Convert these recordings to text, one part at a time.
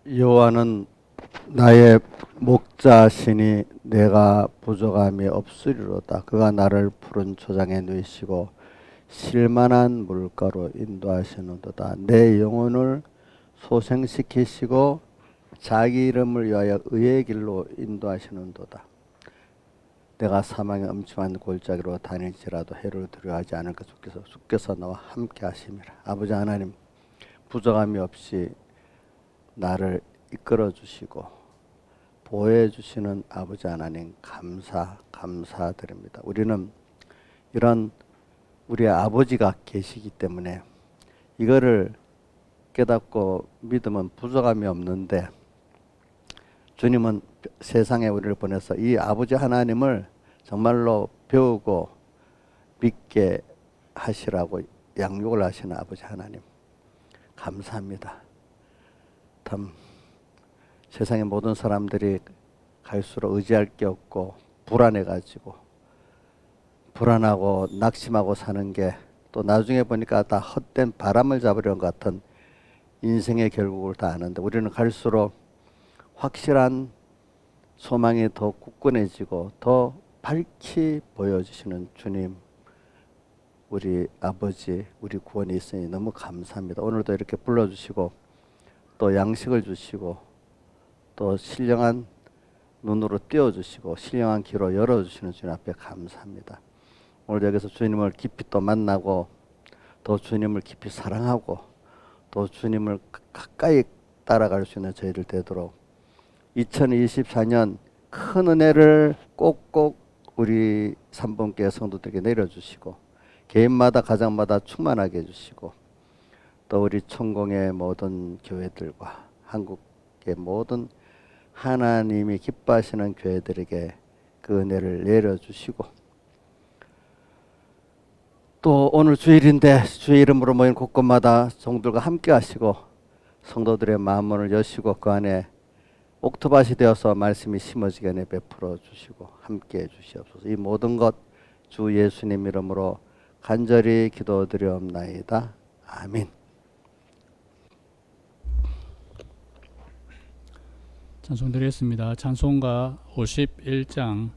여호와는 나의 목자시니 내가 부족함이 없으리로다. 그가 나를 푸른 초장에 누이시고 실만한 물가로 인도하시는도다. 내 영혼을 소생시키시고 자기 이름을 위하여 의의 길로 인도하시는도다. 내가 사망의 음침한 골짜기로 다닐지라도 해를 두려워하지 않을 것 주께서 나와 함께 하심이라. 아버지 하나님, 부족함이 없이 나를 이끌어 주시고 보호해 주시는 아버지 하나님 감사드립니다. 우리는 이런 우리의 아버지가 계시기 때문에 이거를 깨닫고 믿으면 부족함이 없는데, 주님은 세상에 우리를 보내서 이 아버지 하나님을 정말로 배우고 믿게 하시라고 양육을 하시는 아버지 하나님 감사합니다. 참 세상의 모든 사람들이 갈수록 의지할 게 없고 불안해가지고 불안하고 낙심하고 사는 게 또 나중에 보니까 다 헛된 바람을 잡으려는 것 같은 인생의 결국을 다 아는데, 우리는 갈수록 확실한 소망이 더 굳건해지고 더 밝히 보여주시는 주님, 우리 아버지, 우리 구원이 있으니 너무 감사합니다. 오늘도 이렇게 불러주시고 또 양식을 주시고 또 신령한 눈으로 띄워주시고 신령한 귀로 열어주시는 주님 앞에 감사합니다. 오늘 여기서 주님을 깊이 또 만나고 또 주님을 깊이 사랑하고 또 주님을 가까이 따라갈 수 있는 저희들 되도록 2024년 큰 은혜를 꼭꼭 우리 삼봉교회 성도들에게 내려주시고 개인마다 가정마다 충만하게 해주시고 또 우리 천공의 모든 교회들과 한국의 모든 하나님이 기뻐하시는 교회들에게 그 은혜를 내려주시고, 또 오늘 주일인데 주의 이름으로 모인 곳곳마다 성도들과 함께 하시고 성도들의 마음문을 여시고 그 안에 옥토밭이 되어서 말씀이 심어지게 내 베풀어 주시고 함께 해 주시옵소서. 이 모든 것 주 예수님 이름으로 간절히 기도드리옵나이다. 아멘. 찬송 드리겠습니다. 찬송가 51장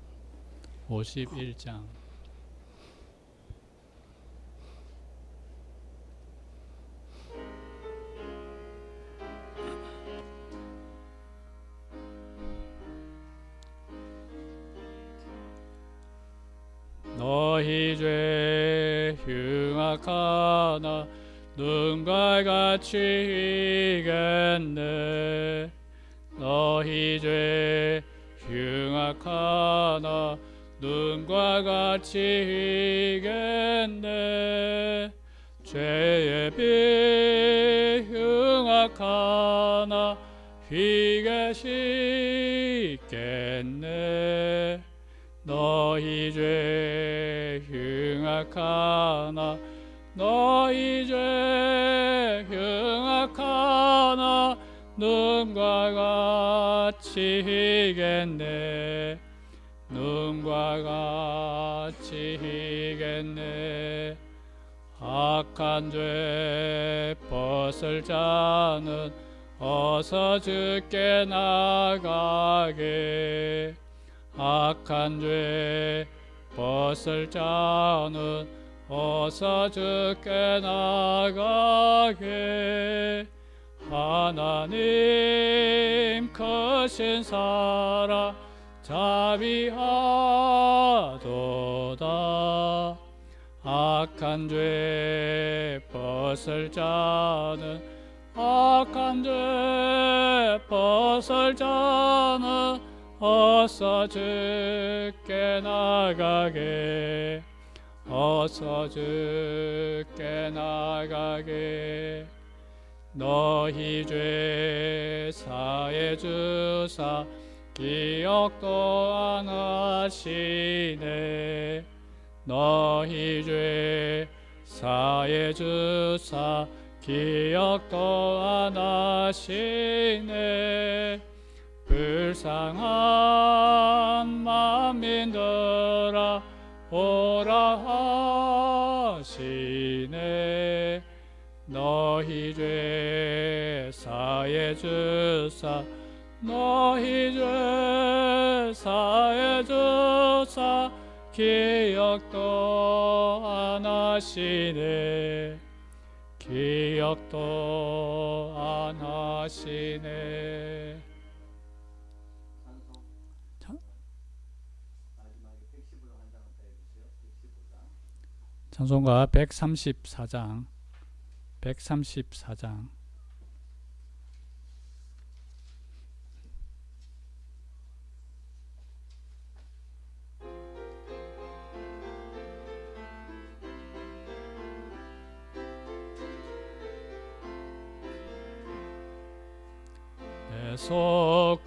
너희 죄 흉악하나 눈과 같이 이겠네. 너희 죄 흉악하나 눈과 같이 이겠네. 죄의 비 흉악하나 휘게 씻겠네. 너희 죄 흉악하나 너희 죄 흉악하나 눈과 같이 희겠네. 눈과 같이 희겠네. 악한 죄 벗을 자는 어서 주께 나가게. 악한 죄 벗을 자는 어서 주께 나가게. 하나님 크신 사랑 자비하도다. 악한 죄 벗을 자는 악한 죄 벗을 자는 어서 주께 나가게. 어서 주께 나가게. 너희 죄 사해 주사 기억도 안 하시네. 너희 죄 사해 주사 기억도 안 하시네. 불쌍한 만민들아 오라 하시네. 너희 죄 사해 주사 너희 죄 사해 주사 기억도 안 하시네 기억도 안 하시네. 찬송가 134장 134장 내 속죄함을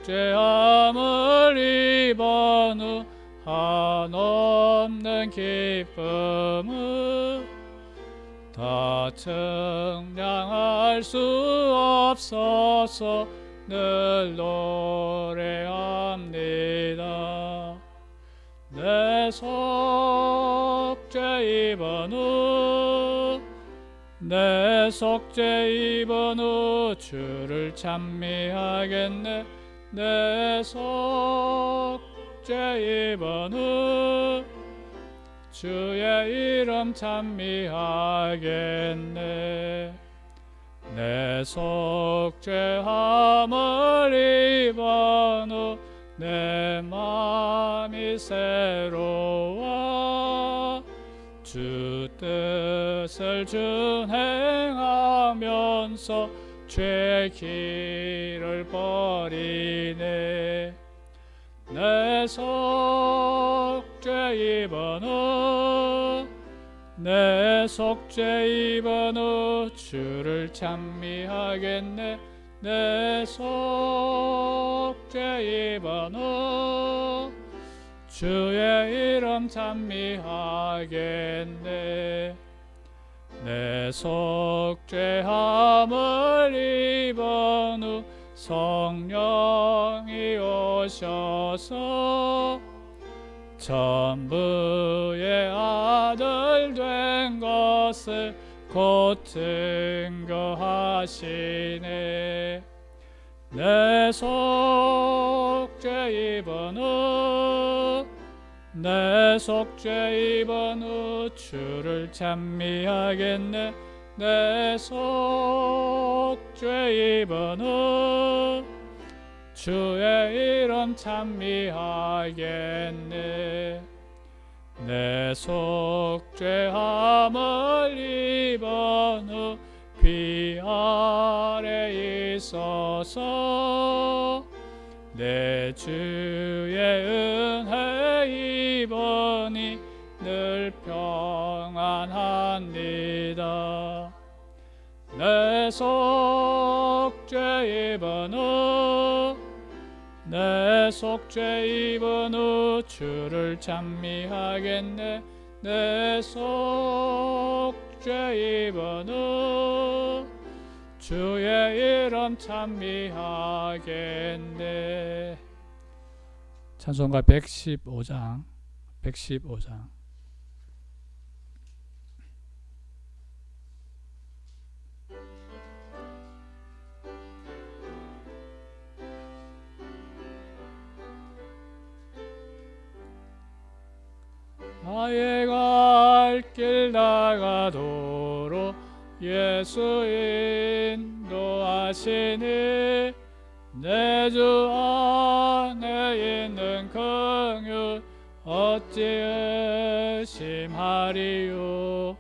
입은 후 한없는 기쁨을 다 청량할 수 없어서 늘 노래합니다. 내 속죄 입은 후 내 속죄 입은 후 주를 찬미하겠네 내 속죄 입은 후 주의 이름 찬미하겠네 내 속죄함을 입은 후 내 마음이 새로워 주 뜻을 준행하면서 죄 길을 버리네 내 속죄 입은 후 내 속죄 입은 후 주를 찬미하겠네 내 속죄 입은 후 주의 이름 찬미하겠네 내 속죄함을 입은 후 성령이 오셔서 전부의 아들 된 것을 곧 증거하시네 내 속죄 입은 후 내 속죄 입은 후 주를 찬미하겠네 내 속죄 입은 후 주의 이름 찬미하겠네 내 속죄함을 입은 후 비 아래 있어서 내 주의 은혜 입으니 늘 평안합니다 내 속죄 입은 후 내 속죄 입은 후 주를 찬미하겠네 내 속죄 입은 후 주의 이름 찬미하겠네 찬송가 115장 115장 나의 갈 길 나가도록 예수 인도하시니 내 주 안에 있는 긍휼 어찌 의심하리요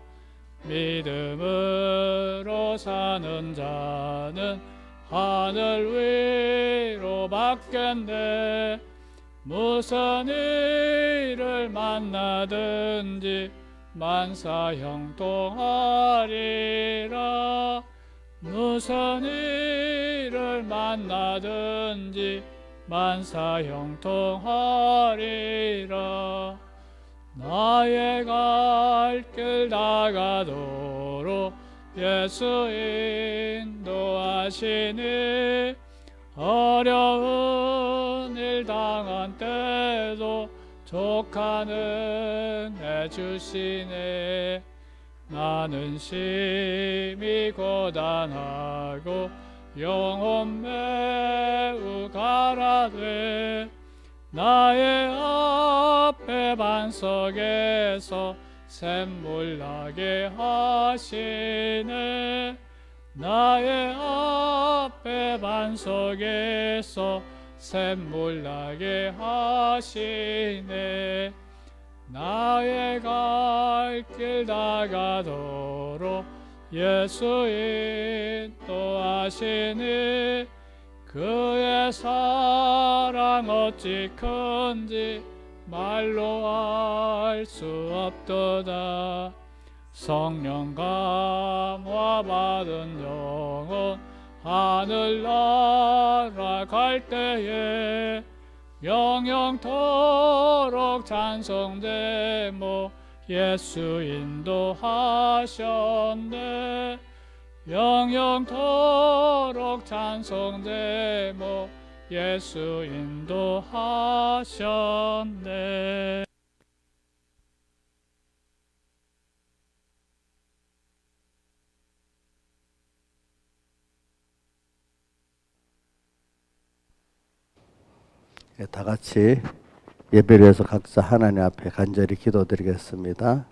믿음으로 사는 자는 하늘 위로 받겠네 무슨 일을 만나든지 만사 형통하리라 무슨 일을 만나든지 만사 형통하리라 나의 갈 길 나가도록 예수 인도하시니 어려운 일 당한 때도 족하는 해 주시네 나는 심히 고단하고 영혼 매우 가라되 나의 앞에 반석에서 샘물 나게 하시네. 나의 앞에 반석에서 샘물 나게 하시네. 나의 갈 길 다가도록 예수 인도하시니 그의 사랑 어찌 큰지 말로 알 수 없도다. 성령 감화 받은 영혼 하늘나라 갈 때에 영영토록 찬송되모 예수 인도하셨네. 영영토록 찬송되모 예수 인도하셨네. 다 같이 예배를 해서 각자 하나님 앞에 간절히 기도드리겠습니다.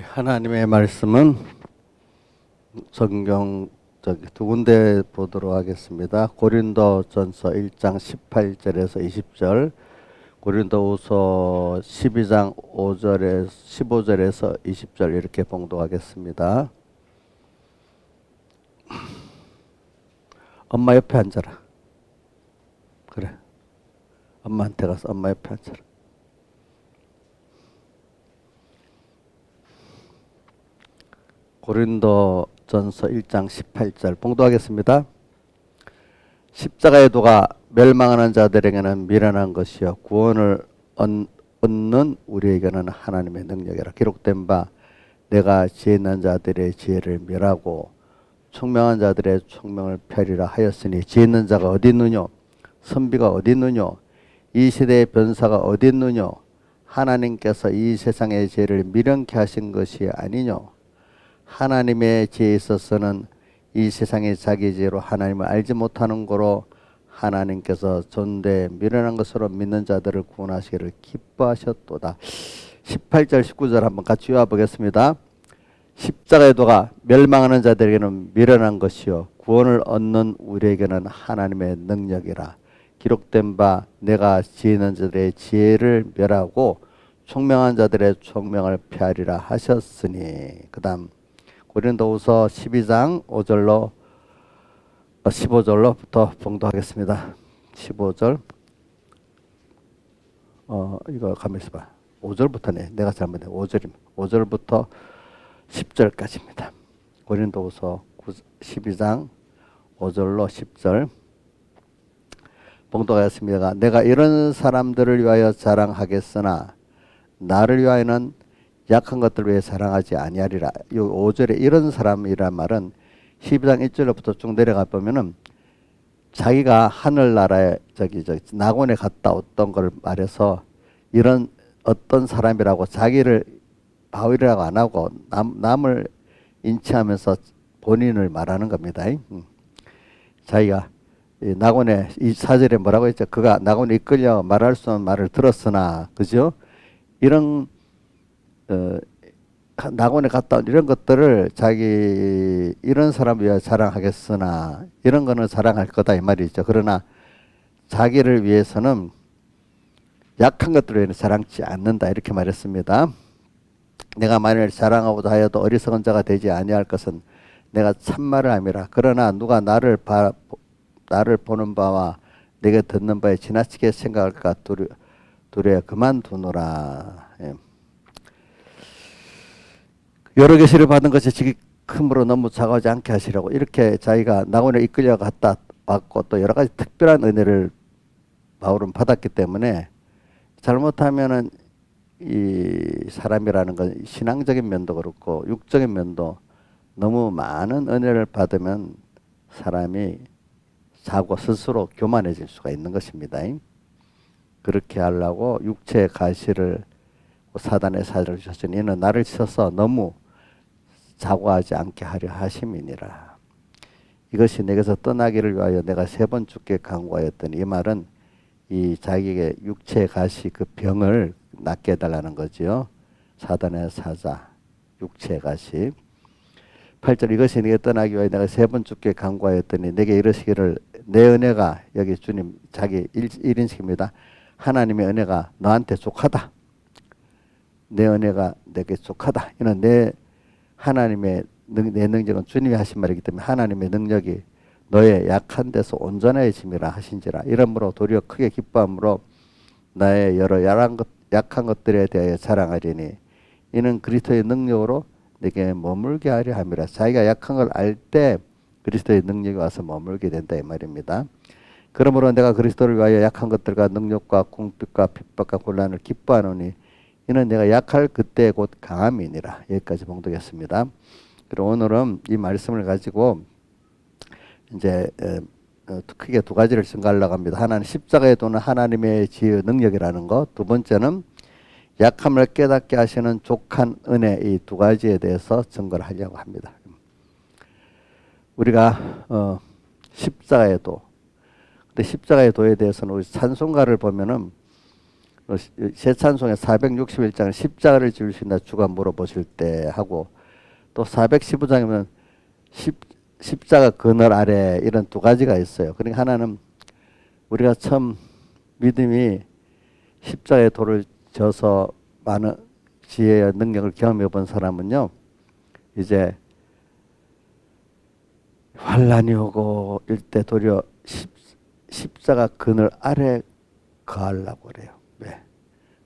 하나님의 말씀은 성경 두 군데 보도록 하겠습니다. 고린도전서 1장 18절에서 20절, 고린도후서 12장 15절에서 20절 이렇게 봉독하겠습니다. 엄마 옆에 앉아라. 그래. 엄마한테 가서 엄마 옆에 앉아라. 고린도전서 1장 18절 봉독하겠습니다. 십자가의 도가 멸망하는 자들에게는 미련한 것이요 구원을 얻는 우리에게는 하나님의 능력이라. 기록된 바 내가 지혜 있는 자들의 지혜를 멸하고 총명한 자들의 총명을 펴리라 하였으니 지혜 있는 자가 어디 있느뇨? 선비가 어디 있느뇨? 이 시대의 변사가 어디 있느뇨? 하나님께서 이 세상의 지혜를 미련케 하신 것이 아니뇨? 하나님의 지혜에 있어서는 이 세상의 자기 지혜로 하나님을 알지 못하는 거로 하나님께서 존대 미련한 것으로 믿는 자들을 구원하시기를 기뻐하셨도다. 18절 19절 한번 같이 외워보겠습니다. 십자가의 도가 멸망하는 자들에게는 미련한 것이요 구원을 얻는 우리에게는 하나님의 능력이라. 기록된 바 내가 지혜 있는 자들의 지혜를 멸하고 총명한 자들의 총명을 폐하리라 하셨으니. 그 다음 고린도후서 12장 15절로부터 봉독하겠습니다. 15절. 이거 가만히 있어봐. 5절부터네. 내가 잘못해. 5절부터 10절까지입니다. 고린도후서 12장 5절로 10절 봉독하겠습니다. 내가 이런 사람들을 위하여 자랑하겠으나 나를 위하여는 약한 것들을 위해 자랑하지 아니하리라. 이 5절에 이런 사람이란 말은 12장 1절부터 쭉 내려가 보면은 자기가 하늘나라에 낙원에 갔다 왔던 걸 말해서 이런 어떤 사람이라고 자기를 바울이라고 안 하고 남을 인치하면서 본인을 말하는 겁니다. 자기가 낙원에 이 4절에 뭐라고 했죠? 그가 낙원에 이끌려 말할 수 없는 말을 들었으나, 그죠? 이런 낙원에 갔다 온 이런 것들을 자기 이런 사람을 위해 자랑하겠으나 이런 거는 자랑할 거다 이 말이죠. 그러나 자기를 위해서는 약한 것들을 위해서 자랑치 않는다 이렇게 말했습니다. 내가 만일 자랑하고자 하여도 어리석은 자가 되지 아니할 것은 내가 참말을 함이라. 그러나 누가 나를 보는 바와 내게 듣는 바에 지나치게 생각할까 두려워 그만두노라. 예. 여러 계시를 받은 것이 지극히 크므로 너무 작아하지 않게 하시라고 이렇게 자기가 낙원에 이끌려 갔다 왔고 또 여러 가지 특별한 은혜를 바울은 받았기 때문에 잘못하면은 이 사람이라는 건 신앙적인 면도 그렇고 육적인 면도 너무 많은 은혜를 받으면 사람이 자고 스스로 교만해질 수가 있는 것입니다. 그렇게 하려고 육체의 가시를 사단의 사자를 주셨으니 이는 나를 쳐서 너무 자고하지 않게 하려 하심이니라. 이것이 내게서 떠나기를 위하여 내가 3번 주께 간구하였더니 이 말은 이 자기의 육체의 가시 그 병을 낫게 해달라는 거지요. 사단의 사자 육체의 가시. 8절 이것이 내게 떠나기 위하여 내가 3번 주께 간구하였더니 내게 이르시기를 내 은혜가 여기 주님 자기 1인식입니다. 하나님의 은혜가 너한테 족하다. 내 은혜가 내게 족하다. 이는 내 하나님의 내 능력은 주님이 하신 말이기 때문에 하나님의 능력이 너의 약한 데서 온전해짐이라 하신지라. 이러므로 도리어 크게 기뻐함으로 나의 여러 약한 것들에 대하여 자랑하리니 이는 그리스도의 능력으로 내게 머물게 하려 함이라. 자기가 약한 걸 알 때 그리스도의 능력이 와서 머물게 된다 이 말입니다. 그러므로 내가 그리스도를 위하여 약한 것들과 능력과 궁핍과 핍박과 곤란을 기뻐하노니 이는 내가 약할 그때 곧 강함이니라. 여기까지 봉독했습니다. 그리고 오늘은 이 말씀을 가지고 이제 크게 2가지를 증가하려고 합니다. 하나는 십자가에 도는 하나님의 지혜의 능력이라는 것, 두 번째는 약함을 깨닫게 하시는 족한 은혜, 이 2가지에 대해서 증거를 하려고 합니다. 우리가 십자가의 도, 근데 십자가의 도에 대해서는 우리 찬송가를 보면은 새 찬송의 461장을 십자가를 지을 수 있나 주가 물어보실 때 하고 또 415장이면 십자가 그늘 아래 이런 2가지가 있어요. 그러니까 하나는 우리가 처음 믿음이 십자가의 도를 져서 많은 지혜의 능력을 경험해 본 사람은요, 이제 환란이 오고 이때 도리어 십자가 그늘 아래 거하려고 그래요. 왜?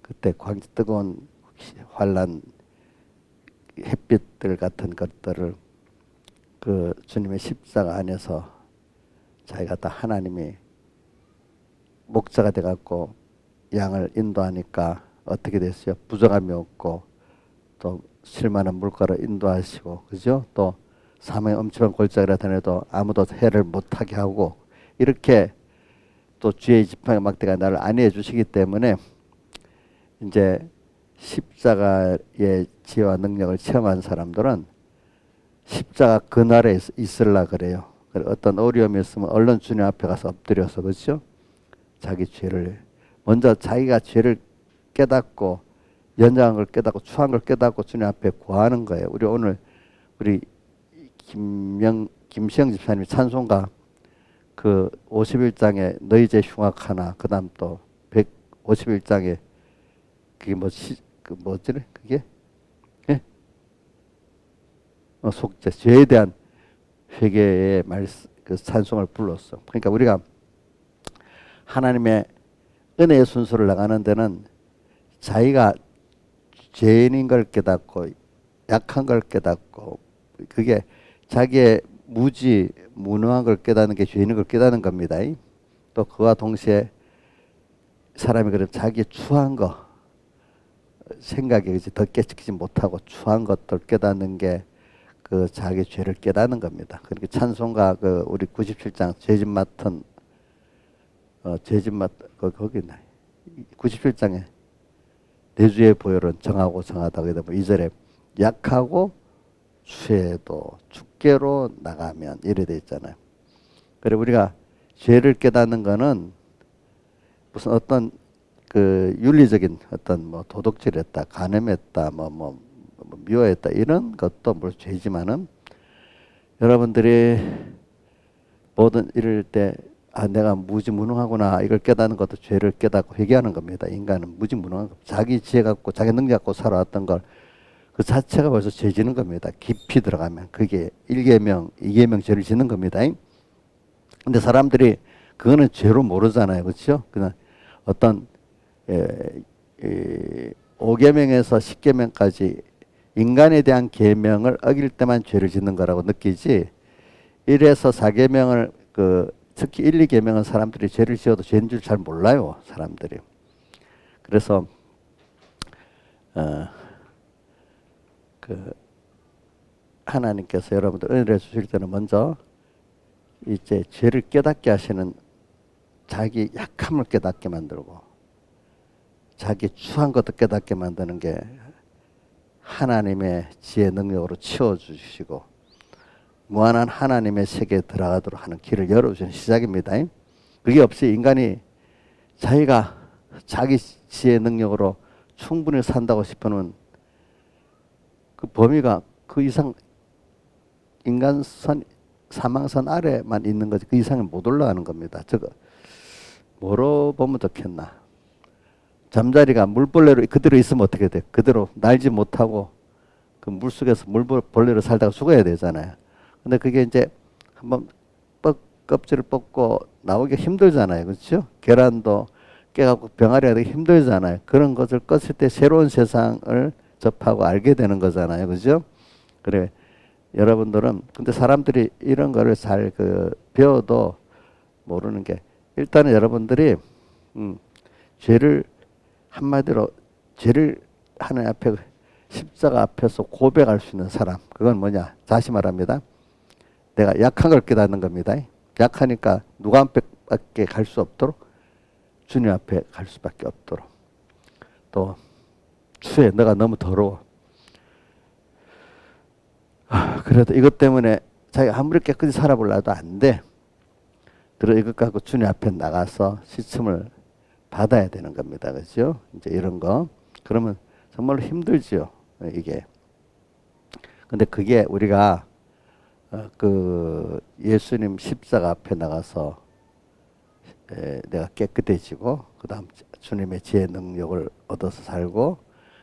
그때 뜨거운 환란 햇빛들 같은 것들을 그 주님의 십자가 안에서 자기가 다 하나님이 목자가 돼갖고 양을 인도하니까 어떻게 됐어요? 부정함이 없고 또 쉴만한 물가로 인도하시고, 그죠? 또 사망의 엄청난 골짜기라 다녀도 아무도 해를 못하게 하고 이렇게 또 주의 지팡이 막대가 나를 안위해 주시기 때문에 이제 십자가의 지혜와 능력을 체험한 사람들은 십자가 그날에 있으려 그래요. 어떤 어려움이 있으면 얼른 주님 앞에 가서 엎드려서, 그렇죠? 자기 죄를 먼저 자기가 죄를 깨닫고 연장한 걸 깨닫고 추한 걸 깨닫고 주님 앞에 구하는 거예요. 우리 오늘 우리 김시영 집사님이 찬송가 그 51장에 너희 죄 흉악하나, 그다음 또 151장에 그게 뭐지? 그게 속죄, 죄에 대한 회개의 그 찬송을 불렀어. 그러니까 우리가 하나님의 은혜의 순서를 나가는 데는 자기가 죄인인 걸 깨닫고 약한 걸 깨닫고 그게 자기의 무능한 걸 깨닫는 게 죄인인 걸 깨닫는 겁니다. 또 그와 동시에 사람이 그런 자기 추한 거 생각이 더 깨닫지 못하고 추한 것들 깨닫는 게 그 자기 죄를 깨닫는 겁니다. 그렇게 찬송가 그 우리 97장 죄짐 맡은 거기 있나? 97장에 내 주의 보혈은 정하고 정하다. 그러다 보면 2절에 약하고 죄도 주께로 나가면 이래 돼 있잖아요. 그래 우리가 죄를 깨닫는 거는 무슨 어떤 그 윤리적인 어떤 뭐 도둑질했다, 간음했다, 뭐 뭐 미워했다 이런 것도 물론 죄지만은 여러분들이 모든 이럴 때 내가 무지무능하구나 이걸 깨닫는 것도 죄를 깨닫고 회개하는 겁니다. 인간은 무지무능한 거. 자기 지혜 갖고 자기 능력 갖고 살아왔던 걸 그 자체가 벌써 죄 지는 겁니다. 깊이 들어가면 그게 1계명, 2계명 죄를 지는 겁니다. 근데 사람들이 그거는 죄로 모르잖아요. 그렇죠? 그냥 어떤 5계명에서 10계명까지 인간에 대한 계명을 어길 때만 죄를 짓는 거라고 느끼지 1에서 4계명을 특히 1, 2계명은 사람들이 죄를 지어도 죄인 줄 잘 몰라요. 사람들이. 그래서 하나님께서 여러분들 은혜를 주실 때는 먼저 이제 죄를 깨닫게 하시는 자기 약함을 깨닫게 만들고 자기 추한 것도 깨닫게 만드는 게 하나님의 지혜 능력으로 치워주시고 무한한 하나님의 세계에 들어가도록 하는 길을 열어주는 시작입니다. 그게 없이 인간이 자기가 자기 지혜 능력으로 충분히 산다고 싶으면 그 범위가 그 이상 인간선 사망선 아래만 있는 거지 그 이상은 못 올라가는 겁니다. 저거 뭐로 보면 좋겠나? 잠자리가 물벌레로 그대로 있으면 어떻게 돼? 그대로 날지 못하고 그 물속에서 물벌레로 살다가 죽어야 되잖아요. 근데 그게 이제 한번 껍질을 뽑고 나오기 힘들잖아요. 그렇죠? 계란도 깨갖고 병아리가 되기 힘들잖아요. 그런 것을 껐을 때 새로운 세상을 접하고 알게 되는 거잖아요. 그죠? 그래. 여러분들은, 근데 사람들이 이런 거를 잘 배워도 모르는 게, 일단은 여러분들이, 죄를, 한마디로, 죄를 하나님 앞에, 십자가 앞에서 고백할 수 있는 사람. 그건 뭐냐? 다시 말합니다. 내가 약한 걸 깨닫는 겁니다. 약하니까 누가 앞에 갈 수 없도록, 주님 앞에 갈 수밖에 없도록. 또, 주에 너가 너무 더러워. 그래도 이것 때문에 자기가 아무리 깨끗이 살아보려도 안 돼. 그래서 이것 갖고 주님 앞에 나가서 시침을 받아야 되는 겁니다. 그렇죠? 이제 이런 거. 그러면 정말로 힘들죠. 이게. 근데 그게 우리가 예수님 십자가 앞에 나가서 내가 깨끗해지고 그 다음 주님의 지혜 능력을 얻어서 살고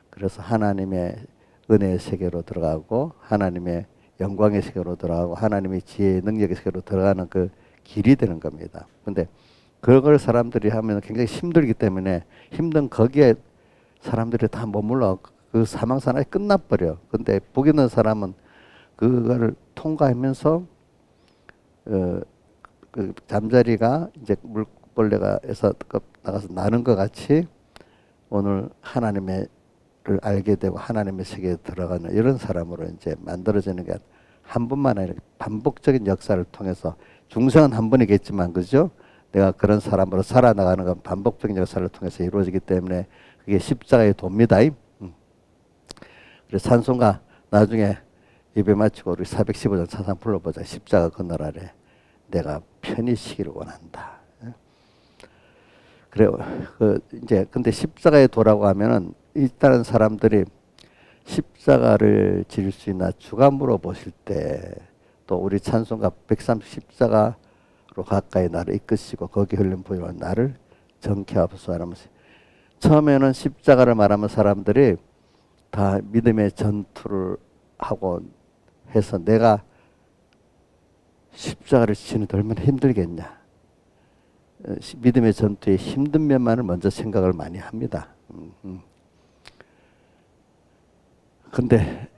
그래서 하나님의 은혜의 세계로 들어가고 하나님의 영광의 세계로 들어가고 하나님의 지혜의 능력의 세계로 들어가는 그 길이 되는 겁니다. 근데 그걸 사람들이 하면 굉장히 힘들기 때문에 힘든 거기에 사람들이 다 머물러 그 사망산에 끝나버려. 근데 복 있는 사람은 그걸 통과하면서 그 잠자리가 이제 물벌레가 에서 나가서 나는 것 같이 오늘 하나님의 를 알게 되고 하나님의 세계에 들어가는 이런 사람으로 이제 만들어지는 게 한 번만 아니라 반복적인 역사를 통해서 중생은 한 번이겠지만 그죠? 내가 그런 사람으로 살아나가는 건 반복적인 역사를 통해서 이루어지기 때문에 그게 십자가의 도입니다. 그래서 찬송가 나중에 예배 마치고 우리 415장 찬송 불러보자. 십자가 그늘 아래 내가 편히 쉬기를 원한다. 그래 이제 근데 십자가의 도라고 하면은 일단은 사람들이 십자가를 질 수 있나 주가 물어보실 때 또 우리 찬송가 130 십자가로 가까이 나를 이끄시고 거기 흘린 보혈로 나를 정케 하소서 하면서 처음에는 십자가를 말하면 사람들이 다 믿음의 전투를 하고 해서 내가 십자가를 지는데 얼마나 힘들겠냐. 믿음의 전투의 힘든 면만을 먼저 생각을 많이 합니다. 근데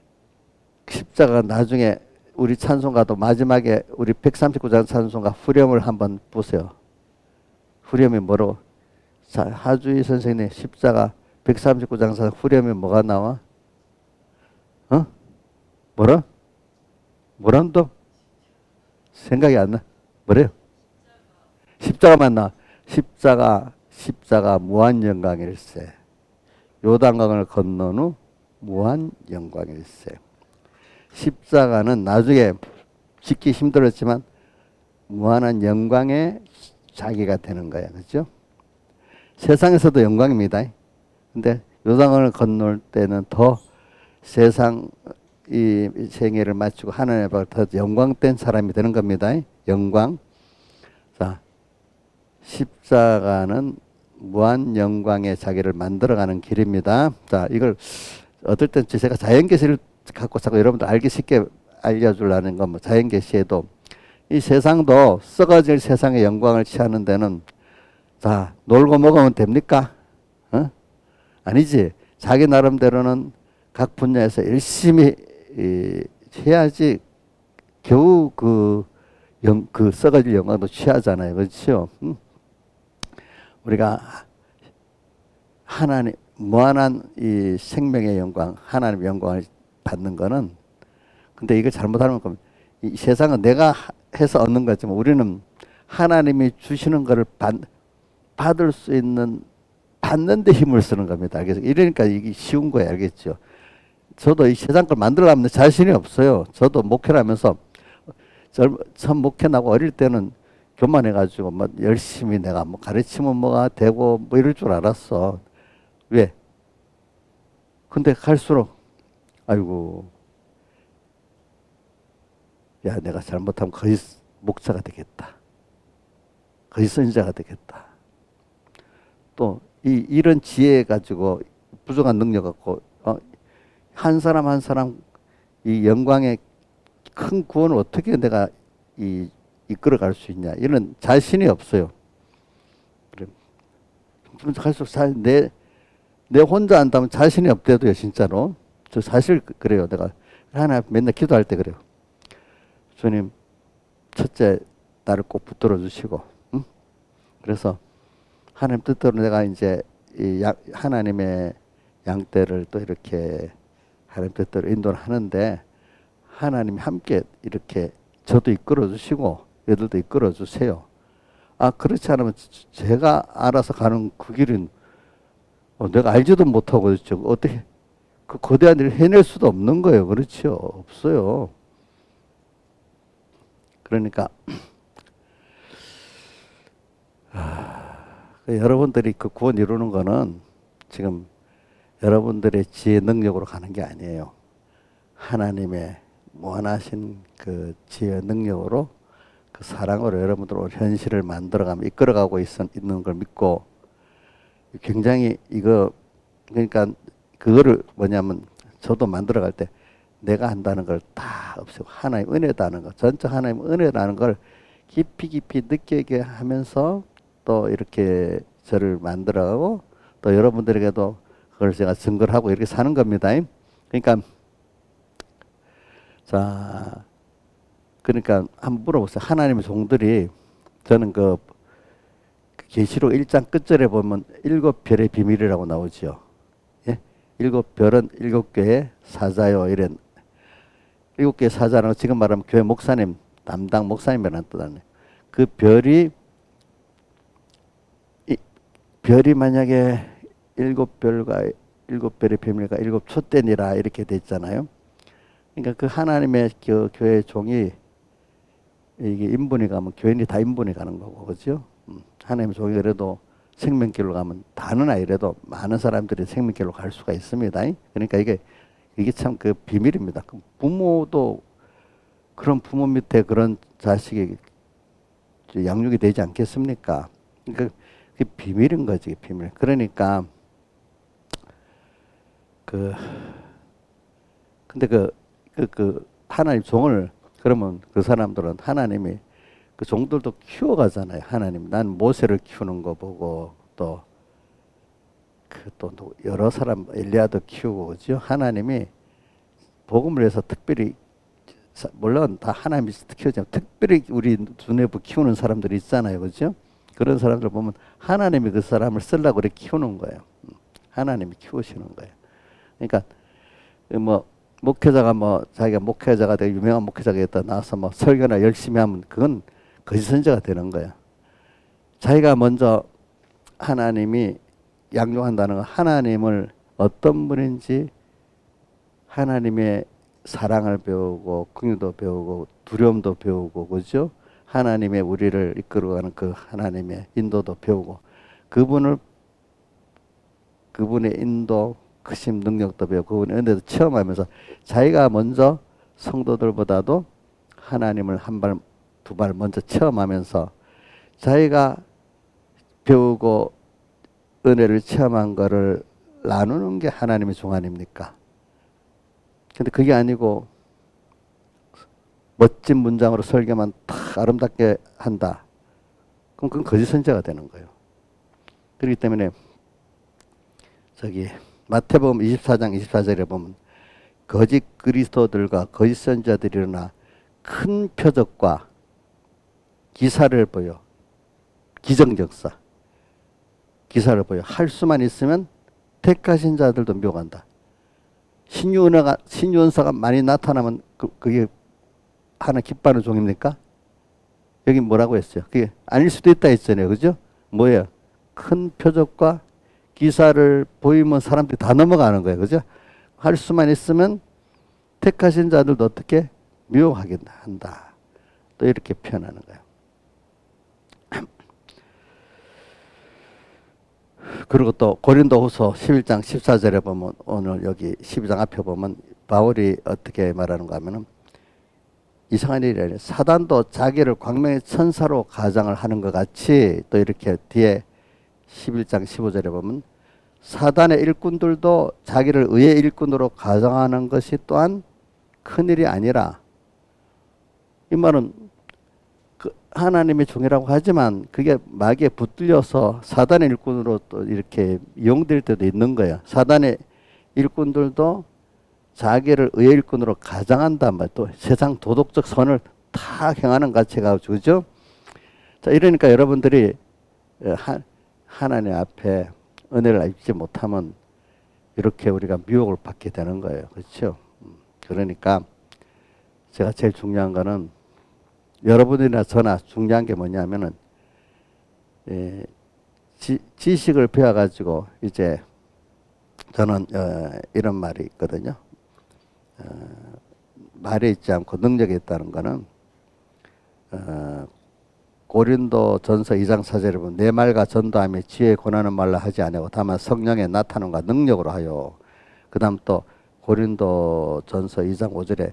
십자가 나중에 우리 찬송가도 마지막에 우리 139장 찬송가 후렴을 한번 보세요. 후렴이 뭐로? 자, 하주희 선생님 십자가 139장 찬송 후렴이 뭐가 나와? 뭐라? 뭐란도? 생각이 안 나. 뭐래요? 십자가만 나. 십자가 무한 영광일세. 요단강을 건넌 후 무한 영광일세. 십자가는 나중에 짓기 힘들었지만 무한한 영광의 자기가 되는 거야. 그렇죠? 세상에서도 영광입니다. 근데 요단강을 건널 때는 더 세상 이 생애를 마치고 하나님 앞에 더 영광된 사람이 되는 겁니다. 영광. 자, 십자가는 무한 영광의 자기를 만들어가는 길입니다. 자, 이걸 어떨 땐 제가 자연계시를 갖고 자꾸 여러분들 알기 쉽게 알려주려는 건 뭐 자연계시에도 이 세상도 썩어질 세상의 영광을 취하는 데는 자, 놀고 먹으면 됩니까? 어? 아니지. 자기 나름대로는 각 분야에서 열심히 해야지 겨우 그 썩어질 영광도 취하잖아요. 그렇죠? 우리가 하나님, 무한한 이 생명의 영광, 하나님의 영광을 받는 거는 근데 이걸 잘못하면 이 세상은 내가 해서 얻는 거지만 우리는 하나님이 주시는 것을 받을 수 있는 받는 데 힘을 쓰는 겁니다. 그래서 이러니까 이게 쉬운 거예요. 알겠죠? 저도 이 세상 걸 만들려면 자신이 없어요. 저도 목회를 하면서 처음 목회 나고 어릴 때는 교만해가지고 뭐 열심히 내가 뭐 가르치면 뭐가 되고 뭐 이럴 줄 알았어. 왜? 근데 갈수록 아이고 야 내가 잘못하면 거의 목사가 되겠다. 거의 선지자가 되겠다. 또 이런 지혜 가지고 부족한 능력 갖고 한 사람 한 사람 이 영광의 큰 구원을 어떻게 내가 이끌어 갈 수 있냐 이런 자신이 없어요. 그래. 갈수록 내 혼자 한다면 자신이 없대도요 진짜로. 저 사실 그래요. 내가 하나님 앞에 맨날 기도할 때 그래요. 주님 첫째 나를 꼭 붙들어 주시고 응? 그래서 하나님 뜻대로 내가 이제 하나님의 양떼를 또 이렇게 하나님 뜻대로 인도를 하는데 하나님이 함께 이렇게 저도 이끌어 주시고 얘들도 이끌어 주세요. 아 그렇지 않으면 제가 알아서 가는 그 길은 내가 알지도 못하고 그렇죠. 어떻게 그 거대한 일을 해낼 수도 없는 거예요. 그렇죠. 없어요. 그러니까 여러분들이 그 구원 이루는 거는 지금 여러분들의 지혜 능력으로 가는 게 아니에요. 하나님의 무한하신 그 지혜 능력으로 그 사랑으로 여러분들 현실을 만들어가면 이끌어가고 있는 걸 믿고 굉장히 이거 그러니까 그거를 뭐냐면 저도 만들어갈 때 내가 한다는 걸 다 없애고 하나님 은혜다는 거 전적 하나님 은혜라는 걸 깊이 느끼게 하면서 또 이렇게 저를 만들어가고 또 여러분들에게도 그걸 제가 증거를 하고 이렇게 사는 겁니다. 그러니까 자 그러니까 한번 물어보세요. 하나님의 종들이 저는 그 계시록 1장 끝절에 보면 7별의 비밀이라고 나오죠. 예? 7별은 7개의 사자요 이런 7개의 사자는 지금 말하면 교회 목사님 담당 목사님이라는 뜻 아니에요. 그 별이 만약에 7별과 7별의 비밀과 7촛대니라 이렇게 돼 있잖아요. 그러니까 그 하나님의 그 교회 종이 이게 인분이 가면 교인이 다 인분이 가는 거고 그렇죠? 하나님의 종이 그래도 생명길로 가면 다는 아니래도 많은 사람들이 생명길로 갈 수가 있습니다. 그러니까 이게 참 그 비밀입니다. 부모도 그런 부모 밑에 그런 자식이 양육이 되지 않겠습니까? 그러니까 그게 비밀인 거지, 비밀. 그러니까 근데 하나님 종을 그러면 그 사람들은 하나님이 그 종들도 키워가잖아요. 하나님. 난 모세를 키우는 거 보고 또 여러 사람 엘리야도 키우고 그죠? 하나님이 복음을 위해서 특별히 물론 다 하나님이 키우지만 특별히 우리 두뇌부 키우는 사람들이 있잖아요. 그죠? 그런 사람들 보면 하나님이 그 사람을 쓰려고 그렇게 키우는 거예요. 하나님이 키우시는 거예요. 그러니까 뭐 목회자가 뭐 자기가 목회자가 되고 유명한 목회자가 됐다 나와서 뭐 설교나 열심히 하면 그건 거짓 선지자가 되는 거예요. 자기가 먼저 하나님이 양육한다는 건 하나님을 어떤 분인지 하나님의 사랑을 배우고 긍휼도 배우고 두려움도 배우고 그죠? 하나님의 우리를 이끌어가는 그 하나님의 인도도 배우고 그분의 인도 크심 능력도 배우고 그분의 은혜도 체험하면서 자기가 먼저 성도들보다도 하나님을 한 발, 두 발 먼저 체험하면서 자기가 배우고 은혜를 체험한 거를 나누는 게 하나님의 종 아닙니까? 근데 그게 아니고 멋진 문장으로 설교만 탁 아름답게 한다. 그럼 그건 거짓 선지자가 되는 거예요. 그렇기 때문에 저기 마태복음 24장 24절에 보면 거짓 그리스도들과 거짓 선지자들이 일어나 큰 표적과 기사를 보여. 기정적사. 기사를 보여. 할 수만 있으면 택하신 자들도 미혹한다. 신유은사가 많이 나타나면 그게 하나 기뻐하는 종입니까? 여기 뭐라고 했어요? 그게 아닐 수도 있다 했잖아요. 그죠? 뭐예요? 큰 표적과 기사를 보이면 사람들이 다 넘어가는 거예요. 그죠? 할 수만 있으면 택하신 자들도 어떻게 미혹하게 한다. 또 이렇게 표현하는 거예요. 그리고 또 고린도후서 11장 14절에 보면 오늘 여기 12장 앞에 보면 바울이 어떻게 말하는가 하면은 이상한 일이 아니라 사단도 자기를 광명의 천사로 가장을 하는 것 같이 또 이렇게 뒤에 11장 15절에 보면 사단의 일꾼들도 자기를 의의 일꾼으로 가장하는 것이 또한 큰일이 아니라 이 말은 그 하나님의 종이라고 하지만 그게 마귀에 붙들려서 사단의 일꾼으로 또 이렇게 이용될 때도 있는 거예요. 사단의 일꾼들도 자기를 의의 일꾼으로 가장한단 말이에요. 또 세상 도덕적 선을 다 행하는 가치가 그죠? 자, 이러니까 여러분들이 하나님 앞에 은혜를 입지 못하면 이렇게 우리가 미혹을 받게 되는 거예요. 그렇죠? 그러니까 제가 제일 중요한 거는 여러분이나 저나 중요한 게 뭐냐면은 지식을 배워가지고 이제 저는 이런 말이 있거든요. 말에 있지 않고 능력이 있다는 거는 고린도 전서 2장 4절에 보면 내 말과 전도하며 지혜에 권하는 말로 하지 아니하고 다만 성령의 나타남과 능력으로 하여. 그 다음 또 고린도 전서 2장 5절에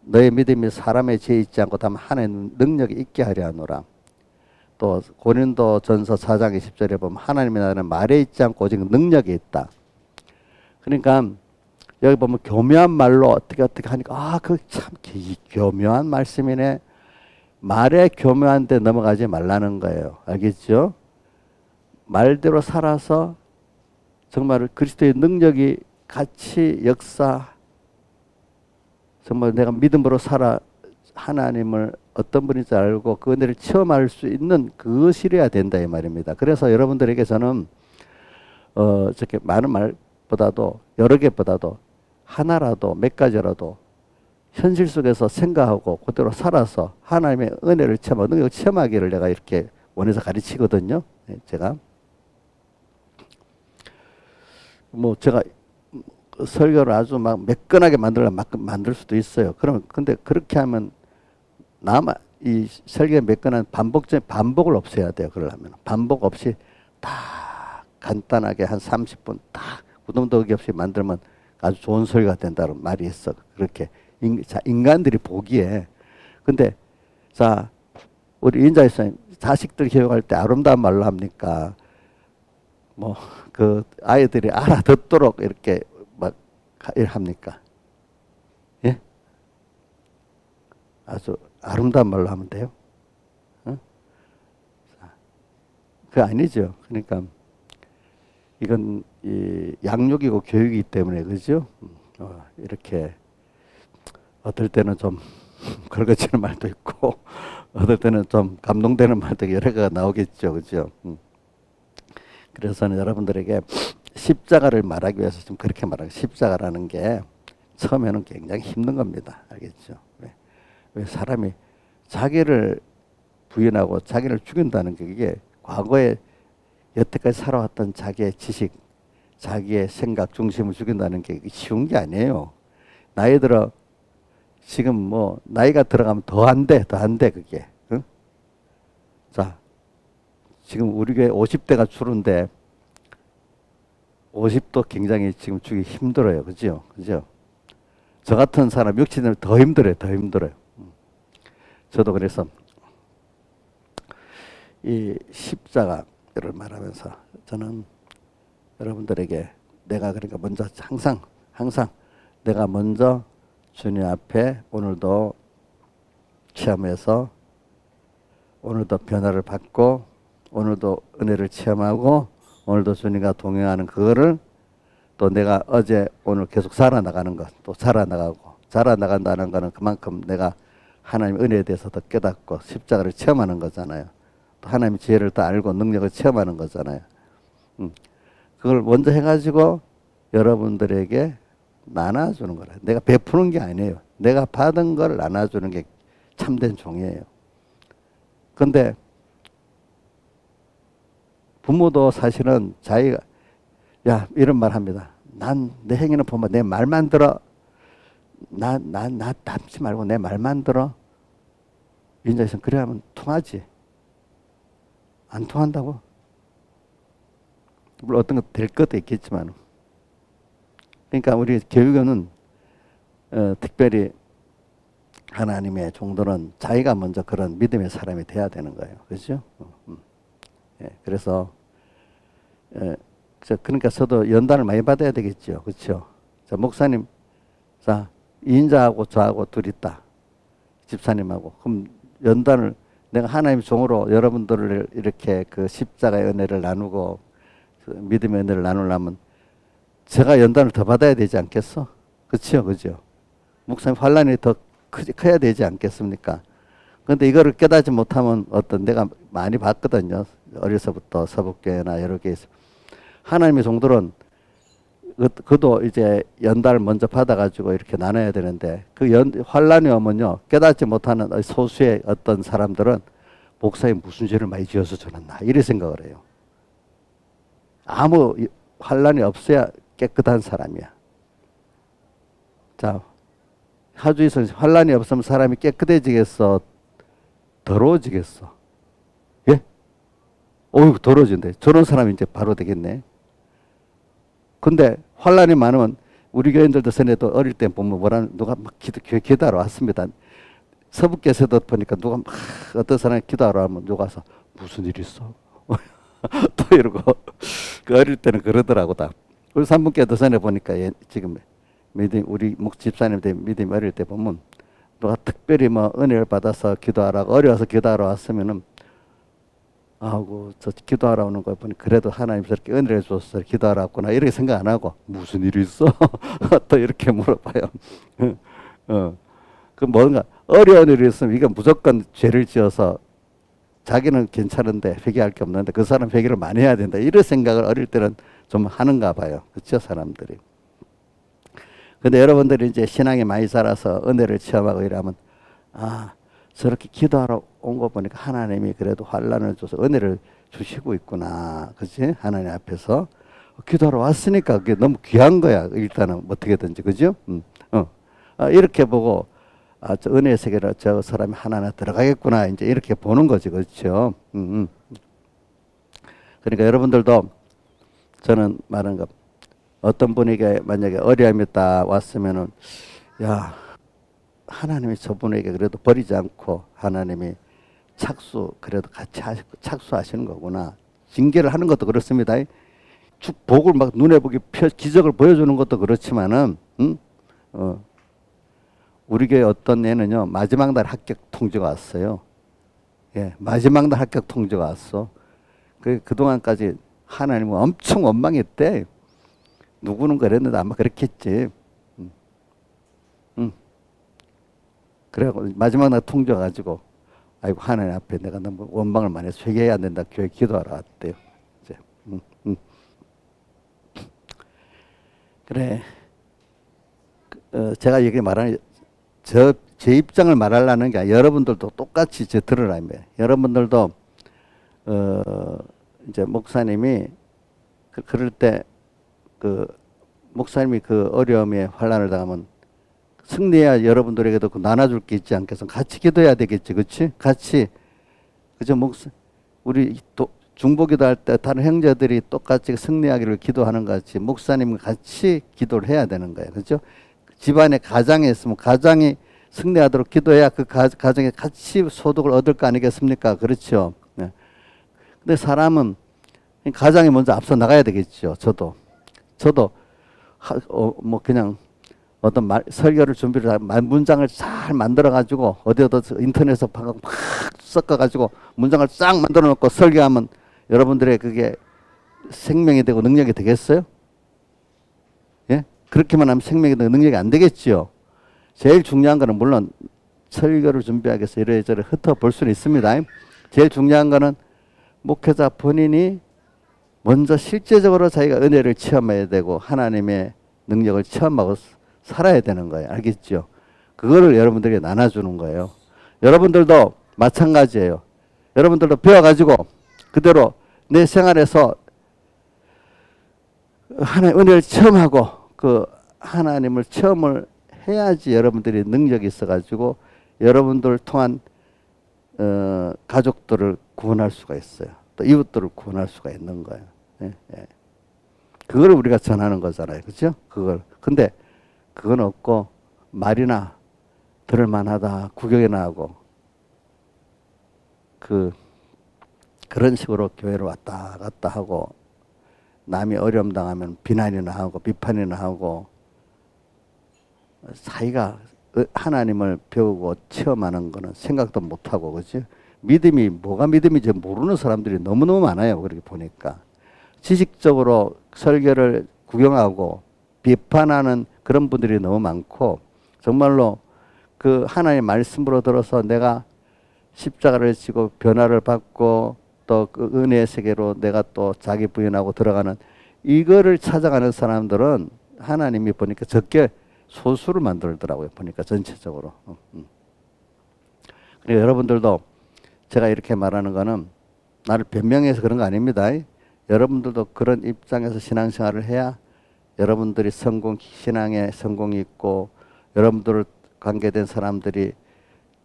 너의 믿음이 사람의 지혜에 있지 않고 다만 하나님의 능력이 있게 하려 하노라. 또 고린도 전서 4장 20절에 보면 하나님의 나라는 말에 있지 않고 오직 능력이 있다. 그러니까 여기 보면 교묘한 말로 어떻게 하니까 그 참 교묘한 말씀이네. 말에 교묘한데 넘어가지 말라는 거예요. 알겠죠? 말대로 살아서 정말 그리스도의 능력이 같이 역사 정말 내가 믿음으로 살아 하나님을 어떤 분인지 알고 그 은혜를 체험할 수 있는 그것이래야 된다 이 말입니다. 그래서 여러분들에게 저는 저렇게 많은 말보다도 여러 개보다도 하나라도 몇 가지라도 현실 속에서 생각하고 그대로 살아서 하나님의 은혜를 체험하고 능력을 체험하기를 내가 이렇게 원해서 가르치거든요. 제가 뭐 제가 설교를 아주 막 매끈하게 만들 수도 있어요. 그러면 근데 그렇게 하면 이 설교의 매끈한 반복을 없애야 돼요. 그러려면 반복 없이 딱 간단하게 한 30분 딱 구동덕이 없이 만들면 아주 좋은 설교가 된다는 말이 있어. 그렇게 인간들이 보기에. 근데 자 우리 인자이사님 자식들 교육할 때 아름다운 말로 합니까? 뭐 그 아이들이 알아듣도록 이렇게 막 합니까? 예? 아주 아름다운 말로 하면 돼요. 그거 아니죠. 그러니까 이건 이 양육이고 교육이기 때문에 그죠? 이렇게 어떨 때는 좀 걸거치는 말도 있고 어떨 때는 좀 감동되는 말도 여러 개가 나오겠죠. 그죠? 그래서 여러분들에게 십자가를 말하기 위해서 좀 그렇게 말하고 십자가라는 게 처음에는 굉장히 힘든 겁니다. 알겠죠? 왜 사람이 자기를 부인하고 자기를 죽인다는 게 이게 과거에 여태까지 살아왔던 자기의 지식, 자기의 생각 중심을 죽인다는 게 쉬운 게 아니에요. 나이 들어 지금 뭐 나이가 들어가면 더 안 돼 그게. 응? 자, 지금 우리 교회 50대가 주는데 50도 굉장히 지금 주기 힘들어요. 그죠? 그죠? 저 같은 사람 60년 더 힘들어요. 더 힘들어요. 저도 그래서 이 십자가를 말하면서 저는 여러분들에게 내가 그러니까 먼저 항상 내가 먼저 주님 앞에 오늘도 체험해서 오늘도 변화를 받고 오늘도 은혜를 체험하고 오늘도 주님과 동행하는 그거를 또 내가 어제 오늘 계속 살아나가는 것 또 살아나간다는 거는 그만큼 내가 하나님의 은혜에 대해서 더 깨닫고 십자가를 체험하는 거잖아요. 또 하나님의 지혜를 더 알고 능력을 체험하는 거잖아요. 그걸 먼저 해가지고 여러분들에게 나눠주는 거라. 내가 베푸는 게 아니에요. 내가 받은 걸 나눠주는 게 참된 종이에요. 근데 부모도 사실은 자기가 이런 말 합니다. 난 내 행위는 보면 내 말만 들어. 나 담지 말고 내 말만 들어. 인자에서는 그래 하면 통하지. 안 통한다고? 물론 어떤 것 될 것도 있겠지만. 그러니까 우리 교육은 특별히 하나님의 종들은 자기가 먼저 그런 믿음의 사람이 돼야 되는 거예요. 그렇죠? 예, 그래서 그러니까 저도 연단을 많이 받아야 되겠죠. 그렇죠? 자, 목사님, 자, 이인자하고 저하고 둘이 있다. 집사님하고. 그럼 연단을 내가 하나님 종으로 여러분들을 이렇게 그 십자가의 은혜를 나누고 믿음의 은혜를 나누려면 제가 연단을 더 받아야 되지 않겠어? 그렇죠? 그죠? 목사님 환란이 더 커야 되지 않겠습니까? 그런데 이거를 깨닫지 못하면 내가 많이 봤거든요. 어려서부터 서북교회나 여러 개에서. 하나님의 종들은 그도 이제 연단을 먼저 받아가지고 이렇게 나눠야 되는데 환란이 오면요. 깨닫지 못하는 소수의 어떤 사람들은 목사님 무슨 죄를 많이 지어서 저랬나 이렇게 생각을 해요. 아무 환란이 없어야 깨끗한 사람이야. 자, 하주에서 환란이 없으면 사람이 깨끗해지겠어? 더러워지겠어? 예? 더러워진대. 저런 사람이 이제 바로 되겠네. 근데 환란이 많으면 우리 교인들도 전에도 어릴 때 보면 누가 막 기도하러 왔습니다. 서북교에서도 보니까 누가 막 어떤 사람이 기도하러 하면 누가 와서 무슨 일 있어? 또 이러고 그 어릴 때는 그러더라고 다. 우리 삼분교도 전에 보니까 지금 우리 집사님들 믿음이 어릴 때 보면 누가 특별히 뭐 은혜를 받아서 기도하라고 어려워서 기도하러 왔으면은 저 기도하러 오는 거 보니 그래도 하나님 저렇게 은혜를 줘서 기도하러 왔구나 이렇게 생각 안 하고 무슨 일이 있어? 또 이렇게 물어봐요. 그 뭔가 어려운 일이 있으면 이게 무조건 죄를 지어서 자기는 괜찮은데 회개할 게 없는데 그 사람 회개를 많이 해야 된다 이런 생각을 어릴 때는 좀 하는가 봐요. 그렇죠, 사람들이. 근데 여러분들이 이제 신앙이 많이 자라서 은혜를 체험하고 이러면 저렇게 기도하러 온 거 보니까 하나님이 그래도 환란을 줘서 은혜를 주시고 있구나. 그치? 하나님 앞에서 기도하러 왔으니까 그게 너무 귀한 거야. 일단은 어떻게든지. 그죠? 이렇게 보고 저 은혜의 세계로 저 사람이 하나하나 들어가겠구나. 이제 이렇게 보는 거지. 그렇죠? 그러니까 여러분들도 저는 말하는 거 어떤 분에게 만약에 어려움이 딱 왔으면은 하나님이 저분에게 그래도 버리지 않고 하나님이 그래도 같이 착수하시는 거구나. 징계를 하는 것도 그렇습니다. 복을 막 눈에 보기 기적을 보여주는 것도 그렇지만은, 우리 교회 어떤 애는요, 마지막 날 합격 통지가 왔어요. 예, 마지막 날 합격 통지가 왔어. 그동안까지 하나님은 엄청 원망했대. 누구는 그랬는데 아마 그렇겠지. 그래갖고 마지막 날 통지 와가지고 아이고 하나님 앞에 내가 너무 원망을 많이 해서 회개해야 된다. 교회 기도하러 왔대요. 이제, 그래. 제가 여기 말하는 제 입장을 말하려는 게 아니라 여러분들도 똑같이 들으라며. 여러분들도 이제 목사님이 그럴 때 목사님이 그 어려움에 환난을 당하면 승리해야 여러분들에게도 나눠줄 게 있지 않겠어? 같이 기도해야 되겠지, 그렇지? 같이 그죠? 우리 중보기도할 때 다른 형제들이 똑같이 승리하기를 기도하는 것 같이 목사님과 같이 기도를 해야 되는 거예요. 그렇죠? 집안에 가장이 있으면 가장이 승리하도록 기도해야 그 가정에 같이 소득을 얻을 거 아니겠습니까? 그렇죠? 네. 근데 사람은 가장이 먼저 앞서 나가야 되겠죠. 저도 뭐 그냥 어떤 설교를 준비를 문장을 잘 만들어 가지고 어디어디 인터넷에서 막 섞어 가지고 문장을 쫙 만들어 놓고 설교하면 여러분들의 그게 생명이 되고 능력이 되겠어요? 예? 그렇게만 하면 생명이 되고 능력이 안 되겠지요. 제일 중요한 거는 물론 설교를 준비하기 위해서 이래저래 흩어볼 수는 있습니다. 제일 중요한 거는 목회자 본인이 먼저 실제적으로 자기가 은혜를 체험해야 되고 하나님의 능력을 체험하고 살아야 되는 거예요. 알겠죠? 그거를 여러분들에게 나눠주는 거예요. 여러분들도 마찬가지예요. 여러분들도 배워가지고 그대로 내 생활에서 하나님의 은혜를 체험하고 그 하나님을 체험을 해야지 여러분들이 능력이 있어가지고 여러분들을 통한 가족들을 구원할 수가 있어요. 또 이웃들을 구원할 수가 있는 거예요. 예, 예. 그걸 우리가 전하는 거잖아요. 그렇죠? 그걸. 근데 그건 없고 말이나 들을 만하다 구경이나 하고 그런 식으로 교회를 왔다 갔다 하고 남이 어려움 당하면 비난이나 하고 비판이나 하고 자기가 하나님을 배우고 체험하는 거는 생각도 못 하고 그렇지? 믿음이 뭐가 믿음인지 모르는 사람들이 너무너무 많아요. 그렇게 보니까 지식적으로 설교를 구경하고 비판하는 그런 분들이 너무 많고 정말로 그 하나님의 말씀으로 들어서 내가 십자가를 지고 변화를 받고 또 그 은혜의 세계로 내가 또 자기 부인하고 들어가는 이거를 찾아가는 사람들은 하나님이 보니까 적게 소수를 만들더라고요. 보니까 전체적으로. 그리고 여러분들도 제가 이렇게 말하는 거는 나를 변명해서 그런 거 아닙니다. 여러분들도 그런 입장에서 신앙생활을 해야 여러분들이 신앙에 성공이 있고 여러분들 관계된 사람들이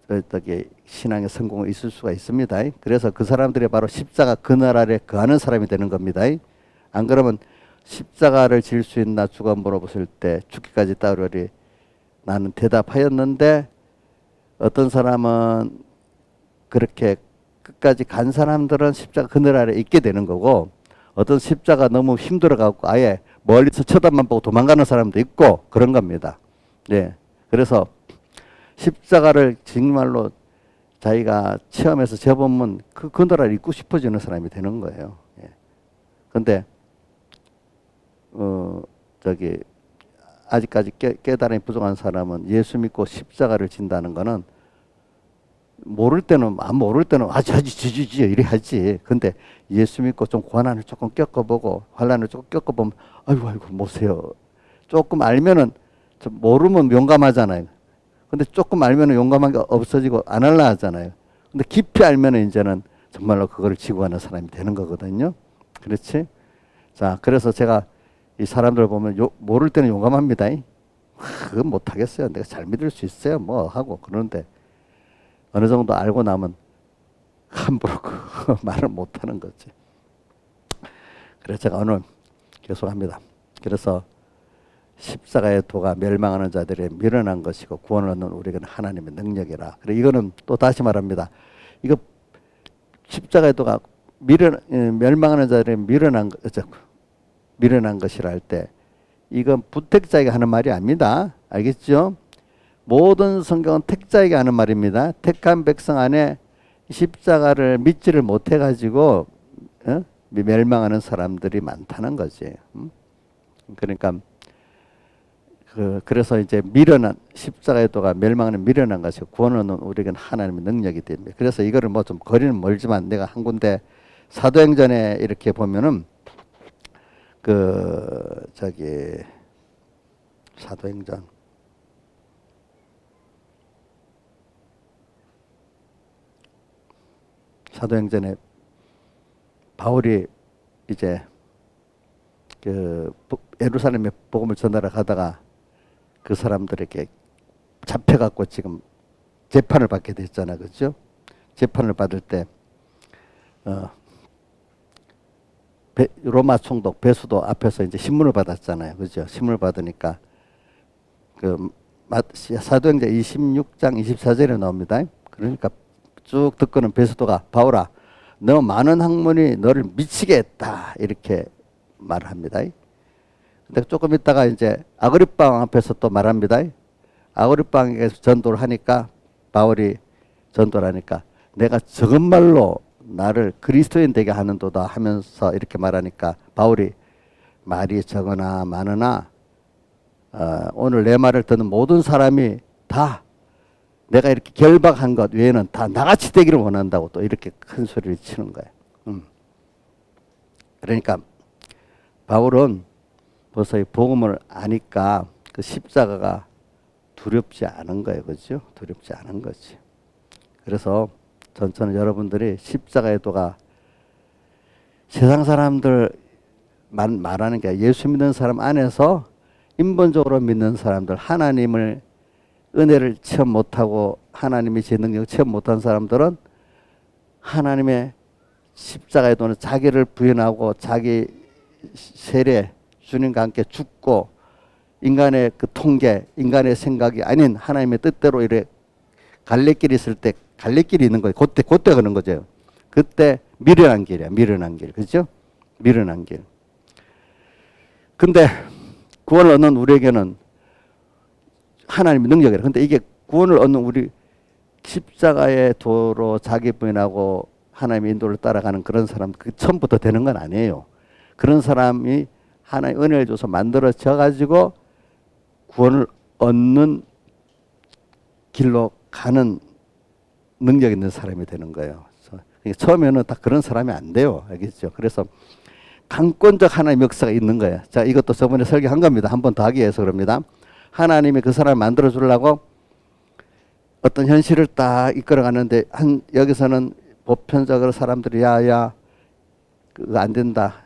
어떻게 신앙의 성공이 있을 수가 있습니다. 그래서 그 사람들이 바로 십자가 그늘 아래 거하는 사람이 되는 겁니다. 안 그러면 십자가를 질 수 있나 주가 물어보실 때 죽기까지 따르리 나는 대답하였는데 어떤 사람은 그렇게 끝까지 간 사람들은 십자가 그늘 아래 있게 되는 거고 어떤 십자가 너무 힘들어 갖고 아예 멀리서 쳐다만 보고 도망가는 사람도 있고 그런 겁니다. 네. 그래서 십자가를 정말로 자기가 체험해서 재보면 그 그늘 아래 있고 싶어지는 사람이 되는 거예요. 예. 근데 아직까지 깨달음이 부족한 사람은 예수 믿고 십자가를 진다는 거는 모를 때는 지지지 이래 하지. 근데 예수 믿고 좀 고난을 조금 겪어보고 환난을 조금 겪어보면 아이고 모세요. 조금 알면은 좀 모르면 용감하잖아요. 근데 조금 알면은 용감한 게 없어지고 안 할라 하잖아요. 근데 깊이 알면은 이제는 정말로 그거를 지고 가는 사람이 되는 거거든요. 그렇지? 자, 그래서 제가 이 사람들 보면 모를 때는 용감합니다. 그건 못 하겠어요. 내가 잘 믿을 수 있어요. 뭐 하고 그러는데 어느 정도 알고 나면 함부로 그 말을 못 하는 거지. 그래서 제가 오늘 계속합니다. 그래서 십자가의 도가 멸망하는 자들의 미련한 것이고 구원을 얻는 우리에게는 하나님의 능력이라. 그래 이거는 또 다시 말합니다. 이거 십자가의 도가 멸망하는 자들의 미련한 것이라 할 때 이건 부택자에게 하는 말이 아닙니다. 알겠죠? 모든 성경은 택자에게 하는 말입니다. 택한 백성 안에 십자가를 믿지를 못해 가지고 멸망하는 사람들이 많다는 거지. 그러니까 그래서 이제 미련한 십자가의 도가 멸망하는 미련한 것이고 구원을 얻는 우리에게는 하나님의 능력이 됩니다. 그래서 이거를 뭐 좀 거리는 멀지만 내가 한 군데 사도행전에 이렇게 보면은 사도행전에 바울이 이제 예루살렘에 복음을 전하러 가다가 그 사람들에게 잡혀갖고 지금 재판을 받게 됐잖아, 그렇죠? 재판을 받을 때 로마 총독 베수도 앞에서 이제 신문을 받았잖아요. 그죠? 신문을 받으니까 사도행전 26장 24절에 나옵니다. 그러니까 쭉 듣고는 베수도가 바울아, 너 많은 학문이 너를 미치게 했다 이렇게 말합니다. 근데 조금 있다가 이제 아그리빠 왕 앞에서 또 말합니다. 아그리빠 왕에게서 전도를 하니까 바울이 전도를 하니까 내가 적은 말로 나를 그리스도인 되게 하는도다 하면서 이렇게 말하니까 바울이 말이 적으나 많으나 오늘 내 말을 듣는 모든 사람이 다 내가 이렇게 결박한 것 외에는 다 나같이 되기를 원한다고 또 이렇게 큰 소리를 치는 거예요. 그러니까 바울은 벌써 이 복음을 아니까 그 십자가가 두렵지 않은 거예요. 그렇죠? 두렵지 않은 거지. 그래서 저는 여러분들이 십자가의 도가 세상 사람들 말하는 게 예수 믿는 사람 안에서 인본적으로 믿는 사람들, 하나님을 은혜를 체험 못하고 하나님의 제 능력을 체험 못한 사람들은 하나님의 십자가의 도는 자기를 부인하고 자기 세례 주님과 함께 죽고 인간의 그 통계, 인간의 생각이 아닌 하나님의 뜻대로 이래 갈래길이 있을 때 갈래길이 있는 거예요. 그때 그런 거죠. 그때 미련한 길이야. 미련한 길. 그렇죠? 미련한 길. 근데 구원을 얻는 우리에게는 하나님의 능력이라. 근데 이게 구원을 얻는 우리 십자가의 도로 자기 부인하고 하나님의 인도를 따라가는 그런 사람 그 처음부터 되는 건 아니에요. 그런 사람이 하나의 은혜를 줘서 만들어져 가지고 구원을 얻는 길로 가는 능력 있는 사람이 되는 거예요. 처음에는 다 그런 사람이 안 돼요. 알겠죠? 그래서 강권적 하나님의 역사가 있는 거예요. 자, 이것도 저번에 설교한 겁니다. 한 번 더 하기 위해서 그럽니다. 하나님이 그 사람을 만들어 주려고 어떤 현실을 딱 이끌어 가는데 여기서는 보편적으로 사람들이 야야 그거 안 된다.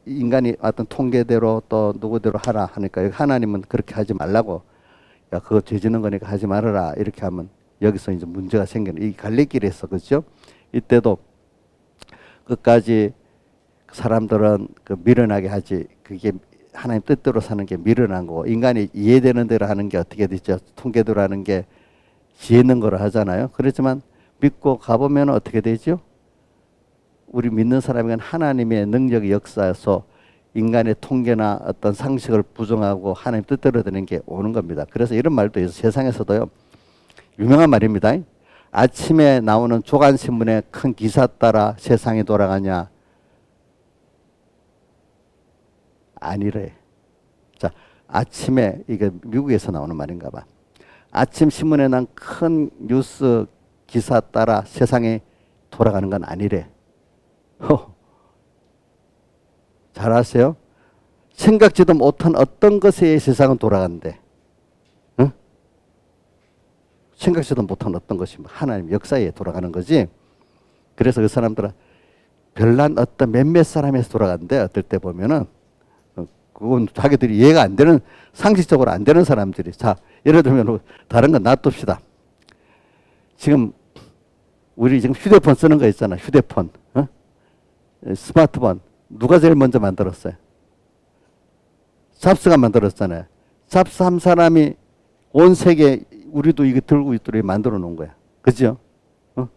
인간이 어떤 통계대로 또 누구대로 하라 하니까 하나님은 그렇게 하지 말라고 야 그거 죄 짓는 거니까 하지 말아라 이렇게 하면 여기서 이제 문제가 생기는 이 갈래길에서 그렇죠? 이때도 끝까지 사람들은 그 미련하게 하지 그게 하나님 뜻대로 사는 게 미련한 거고 인간이 이해되는 대로 하는 게 어떻게 되죠? 통계대로 하는 게 지혜 있는 거로 하잖아요. 그렇지만 믿고 가보면 어떻게 되죠? 우리 믿는 사람에게는 하나님의 능력의 역사에서 인간의 통계나 어떤 상식을 부정하고 하나님 뜻대로 되는 게 오는 겁니다. 그래서 이런 말도 있어요. 세상에서도요. 유명한 말입니다. 아침에 나오는 조간신문의 큰 기사 따라 세상이 돌아가냐? 아니래. 자, 아침에 이게 미국에서 나오는 말인가 봐. 아침 신문에 난 큰 뉴스 기사 따라 세상이 돌아가는 건 아니래. 잘 아세요? 생각지도 못한 어떤 것에 세상은 돌아간대. 응? 생각지도 못한 어떤 것이 하나님 역사에 돌아가는 거지. 그래서 그 사람들은 별난 어떤 몇몇 사람에서 돌아간대. 어떨 때 보면은 그건 자기들이 이해가 안 되는 상식적으로 안 되는 사람들이. 자, 예를 들면 다른 건 놔둡시다. 지금 우리 지금 휴대폰 쓰는 거 있잖아. 휴대폰. 어? 스마트폰. 누가 제일 먼저 만들었어요? 잡스가 만들었잖아요. 잡스 한 사람이 온 세계 우리도 이거 들고 있도록 만들어 놓은 거야. 그죠? 어?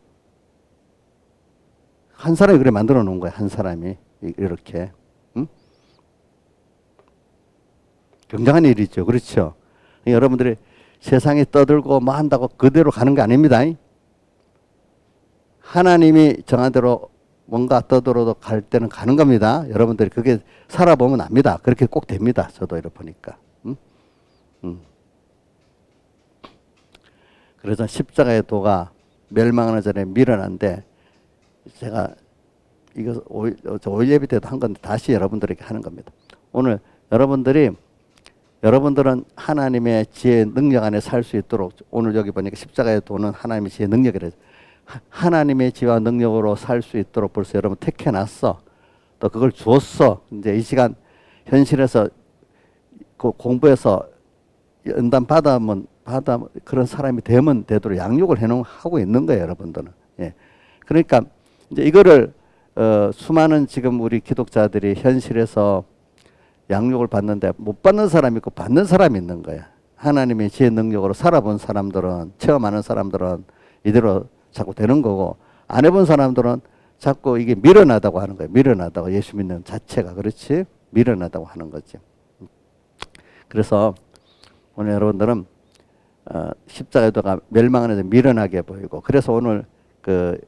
한 사람이 그래 만들어 놓은 거야. 한 사람이 이렇게. 응? 굉장한 일이죠. 그렇죠? 여러분들이 세상에 떠들고 뭐 한다고 그대로 가는 게 아닙니다. 하나님이 정한 대로 뭔가 떠들어도 갈 때는 가는 겁니다. 여러분들이 그게 살아보면 압니다. 그렇게 꼭 됩니다. 저도 이렇게 보니까. 그래서 십자가의 도가 멸망하는 전에 미련한데 제가 이거 오일 예배 때도 한 건데 다시 여러분들에게 하는 겁니다. 오늘 여러분들은 하나님의 지혜 능력 안에 살 수 있도록 오늘 여기 보니까 십자가의 도는 하나님의 지혜 능력이래요. 하나님의 지혜와 능력으로 살 수 있도록 벌써 여러분 택해놨어. 또 그걸 주었어. 이제 이 시간 현실에서 그 공부해서 연단 받으면 그런 사람이 되면 되도록 양육을 하고 있는 거예요, 여러분들은. 예. 그러니까 이제 이거를 수많은 지금 우리 기독자들이 현실에서 양육을 받는데 못 받는 사람이 있고 받는 사람이 있는 거야. 하나님의 지혜 능력으로 살아본 사람들은, 체험하는 사람들은 이대로 자꾸 되는 거고, 안 해본 사람들은 자꾸 이게 미련하다고 하는 거예요. 미련하다고, 예수 믿는 자체가. 그렇지? 미련하다고 하는 거지. 그래서 오늘 여러분들은 십자가의 도가 멸망하는 데 미련하게 보이고, 그래서 오늘 그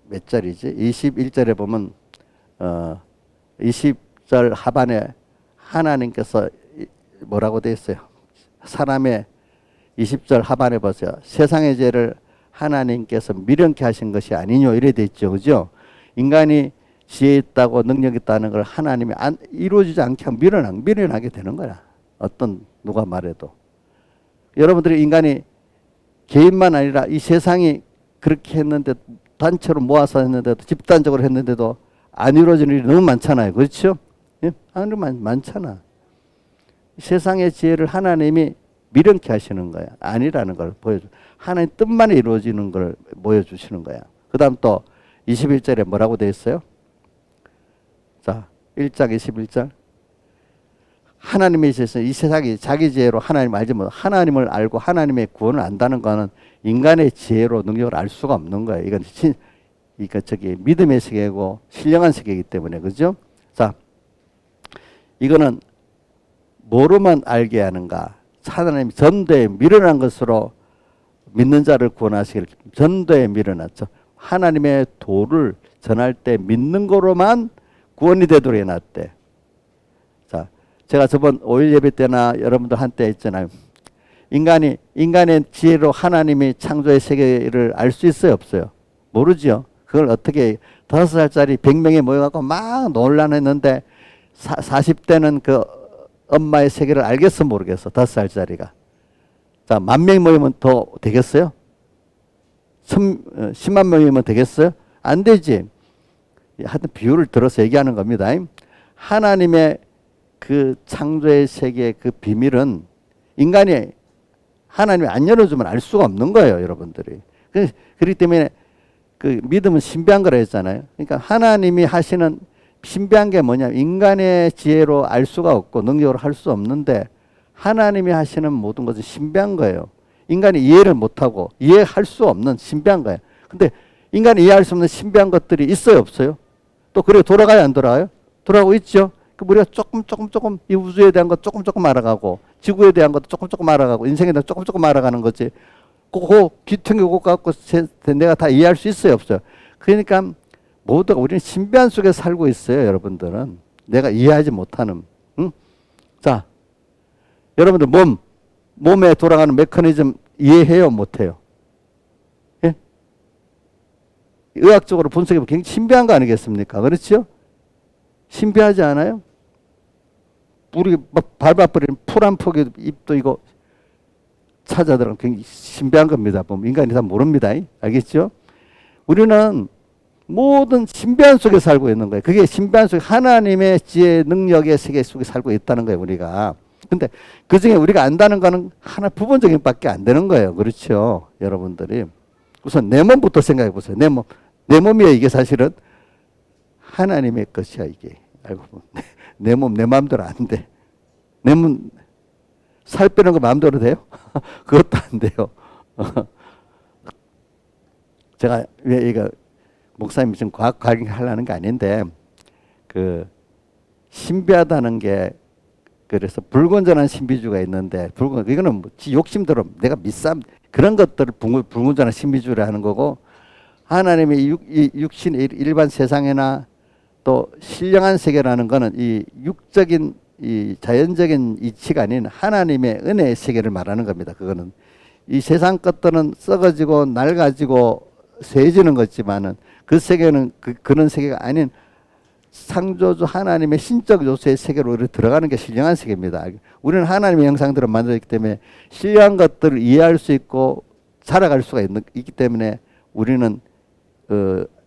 몇 절이지? 21절에 보면 20절 하반에 하나님께서 뭐라고 되어 있어요? 사람의 20절 하반에 보세요. 세상의 죄를 하나님께서 미련케 하신 것이 아니뇨, 이래 돼 있죠. 그죠? 인간이 지혜 있다고 능력 있다는 걸 하나님이 이루어지지 않게 하면 미련하게 되는 거야. 어떤 누가 말해도. 여러분들이 인간이 개인만 아니라 이 세상이 그렇게 했는데, 단체로 모아서 했는데도, 집단적으로 했는데도 안 이루어지는 일이 너무 많잖아요. 그렇죠? 예? 많잖아. 세상의 지혜를 하나님이 미련케 하시는 거야. 아니라는 걸 보여줘. 하나님 뜻만 이루어지는 걸 보여주시는 거야. 그 다음 또 21절에 뭐라고 되어 있어요? 자, 1장 21절. 하나님에 있어서 이 세상이 자기 지혜로 하나님을 알지 못, 하나님을 알고 하나님의 구원을 안다는 거는 인간의 지혜로 능력을 알 수가 없는 거예요. 이건 믿음의 세계고 신령한 세계이기 때문에. 그죠? 자, 이거는 뭐로만 알게 하는가? 하나님 전도에 미련한 것으로 믿는 자를 구원하시기를. 전도에 미련하죠. 하나님의 도를 전할 때 믿는 거로만 구원이 되도록 해놨대. 자, 제가 저번 5일 예배 때나 여러분들 한때 있잖아요. 인간의 지혜로 하나님이 창조의 세계를 알 수 있어요, 없어요? 모르죠. 그걸 어떻게 5살짜리 100명이 모여갖고 막 논란했는데 40대는 그 엄마의 세계를 알겠어, 모르겠어? 5살짜리가. 자, 10,000명이 모이면 더 되겠어요? 10만 명이면 되겠어요? 안 되지. 하여튼 비유를 들어서 얘기하는 겁니다. 하나님의 그 창조의 세계의 그 비밀은 인간이 하나님이 안 열어주면 알 수가 없는 거예요, 여러분들이. 그렇기 때문에 그 믿음은 신비한 거라 했잖아요. 그러니까 하나님이 하시는 신비한 게 뭐냐면 인간의 지혜로 알 수가 없고 능력으로 할 수 없는데 하나님이 하시는 모든 것은 신비한 거예요. 인간이 이해를 못하고 이해할 수 없는 신비한 거예요. 근데 인간이 이해할 수 없는 신비한 것들이 있어요, 없어요? 또 그래 돌아가요, 안 돌아가요? 돌아가고 있죠. 우리가 조금 이 우주에 대한 것 조금 알아가고 지구에 대한 것도 조금 알아가고 인생에 대한 조금 알아가는 거지. 그거 귀퉁이 꼭 갖고 내가 다 이해할 수 있어요, 없어요? 그러니까 모두가 우리는 신비한 속에 살고 있어요, 여러분들은. 내가 이해하지 못하는. 응? 자, 여러분들 몸에 돌아가는 메커니즘 이해해요, 못해요? 예? 의학적으로 분석해보면 굉장히 신비한 거 아니겠습니까? 그렇죠? 신비하지 않아요? 우리 밟아버리는 풀 한 폭의 잎도 이거 찾아들어가면 굉장히 신비한 겁니다. 보면 인간이 다 모릅니다. 알겠죠? 우리는 모든 신비한 속에 살고 있는 거예요. 그게 신비한 속에 하나님의 지혜 능력의 세계 속에 살고 있다는 거예요, 우리가. 근데 그 중에 우리가 안다는 거는 하나 부분적인 밖에 안 되는 거예요. 그렇죠? 여러분들이. 우선 내 몸부터 생각해 보세요. 내 몸이에요, 이게 사실은. 하나님의 것이야, 이게. 알고 보면. 내 몸, 내 마음대로 안 돼. 내 몸, 살 빼는 거 마음대로 돼요? 그것도 안 돼요. 제가 왜 이거 목사님이 지금 과학 강의하려는 게 아닌데, 그, 신비하다는 게, 그래서 불건전한 신비주의가 있는데, 이거는 뭐 욕심대로 내가 그런 것들을 불건전한 신비주의를 하는 거고, 하나님의 육신 일반 세상이나 또 신령한 세계라는 거는 이 육적인 이 자연적인 이치가 아닌 하나님의 은혜의 세계를 말하는 겁니다. 그거는 이 세상 것들은 썩어지고 낡아지고 쇠해지는 것지만은 그 세계는 그런 세계가 아닌 창조주 하나님의 신적 요소의 세계로 우리 들어가는 게 신령한 세계입니다. 우리는 하나님의 형상대로 만들어졌기 때문에 신령한 것들을 이해할 수 있고 살아갈 수가 있기 때문에 우리는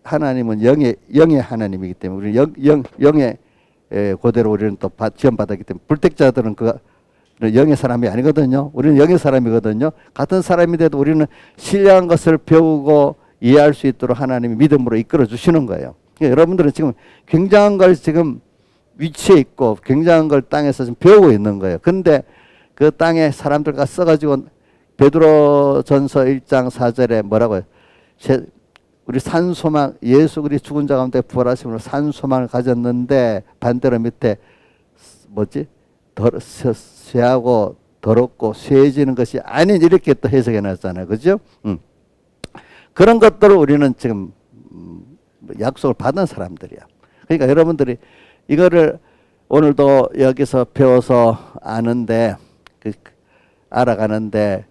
하나님은 영의 하나님이기 때문에 우리는 영의 그대로 우리는 또 지원받았기 때문에 불택자들은 영의 사람이 아니거든요. 우리는 영의 사람이거든요. 같은 사람인데도 우리는 신령한 것을 배우고 이해할 수 있도록 하나님이 믿음으로 이끌어 주시는 거예요. 그러니까 여러분들은 지금 굉장한 걸 지금 위치에 있고 굉장한 걸 땅에서 지금 배우고 있는 거예요. 근데 그 땅에 사람들과 써가지고 베드로전서 1장 4절에 뭐라고요? 우리 산소망, 예수 그리 죽은 자 가운데 부활하심으로 산소망을 가졌는데 반대로 밑에 뭐지? 쇠하고 더럽고 쇠해지는 것이 아닌 이렇게 또 해석해 놨잖아요. 그죠? 그런 것들을 우리는 지금 약속을 받은 사람들이야. 그러니까 여러분들이 이거를 오늘도 여기서 배워서 아는데 알아가는데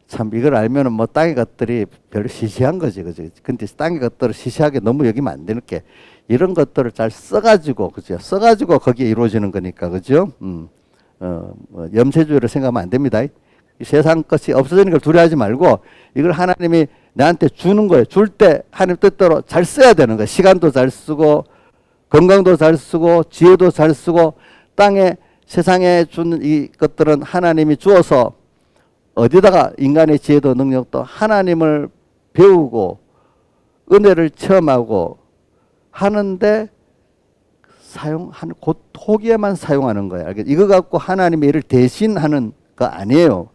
참 이걸 알면은 뭐 땅의 것들이 별로 시시한 거지, 그죠? 근데 땅의 것들을 시시하게 너무 여기면 안 되는 게 이런 것들을 잘 써가지고, 그죠? 써가지고 거기에 이루어지는 거니까, 그죠? 뭐 염세주의를 생각하면 안 됩니다. 이 세상 것이 없어지는 걸 두려워하지 말고 이걸 하나님이 나한테 주는 거예요. 줄 때 하나님 뜻대로 잘 써야 되는 거예요. 시간도 잘 쓰고 건강도 잘 쓰고 지혜도 잘 쓰고 땅에 세상에 주는 이 것들은 하나님이 주어서 어디다가 인간의 지혜도 능력도 하나님을 배우고 은혜를 체험하고 하는데 사용하는 곧 토기에만 사용하는 거야. 이거 갖고 하나님의 일을 대신하는 거 아니에요.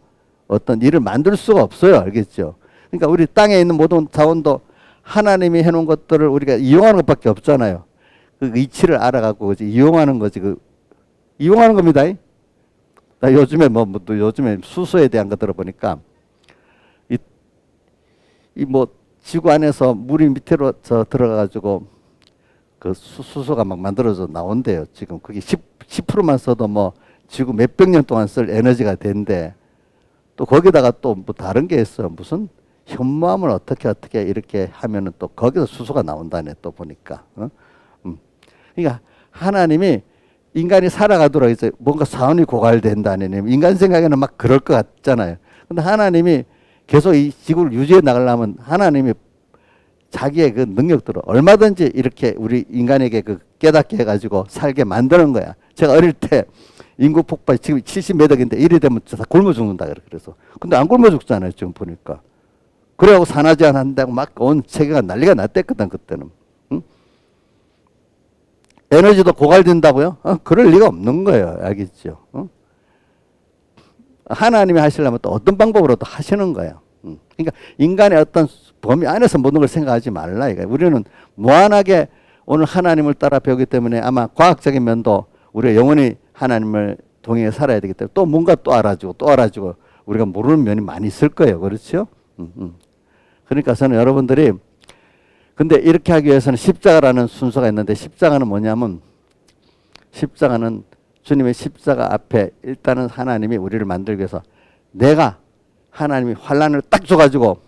어떤 일을 만들 수가 없어요. 알겠죠? 그러니까 우리 땅에 있는 모든 자원도 하나님이 해놓은 것들을 우리가 이용하는 것밖에 없잖아요. 그 이치를 알아갖고 이용하는 거지. 이용하는 겁니다. 나 요즘에 또 요즘에 수소에 대한 거 들어보니까 뭐 지구 안에서 물이 밑으로 들어가가지고 그 수소가 막 만들어져 나온대요. 지금 그게 10%만 써도 뭐 지구 몇백 년 동안 쓸 에너지가 된대. 또 거기다가 또 뭐 다른 게 있어요. 무슨 현무암을 어떻게 이렇게 하면은 또 거기서 수소가 나온다네. 또 보니까. 그러니까 하나님이 인간이 살아가도록 이제 뭔가 사원이 고갈된다는 인간 생각에는 막 그럴 것 같잖아요. 근데 하나님이 계속 이 지구를 유지해 나가려면 하나님이 자기의 그 능력들을 얼마든지 이렇게 우리 인간에게 그 깨닫게 해가지고 살게 만드는 거야. 제가 어릴 때 인구 폭발 지금 70몇 억인데 이래 되면 다 굶어 죽는다 그래서. 근데 안 굶어 죽잖아요. 지금 보니까. 그래갖고 산화 제한 한다고 막 온 세계가 난리가 났댔거든 그때는. 에너지도 고갈된다고요? 그럴 리가 없는 거예요. 알겠죠? 하나님이 하시려면 또 어떤 방법으로도 하시는 거예요. 그러니까 인간의 어떤 범위 안에서 모든 걸 생각하지 말라. 이거. 우리는 무한하게 오늘 하나님을 따라 배우기 때문에 아마 과학적인 면도 우리가 영원히 하나님을 동행해 살아야 되기 때문에 또 뭔가 또 알아주고 우리가 모르는 면이 많이 있을 거예요. 그렇죠? 그러니까 저는 여러분들이 근데 이렇게 하기 위해서는 십자가라는 순서가 있는데 십자가는 뭐냐면 십자가는 주님의 십자가 앞에 일단은 하나님이 우리를 만들기 위해서 내가 하나님이 환란을 딱 줘가지고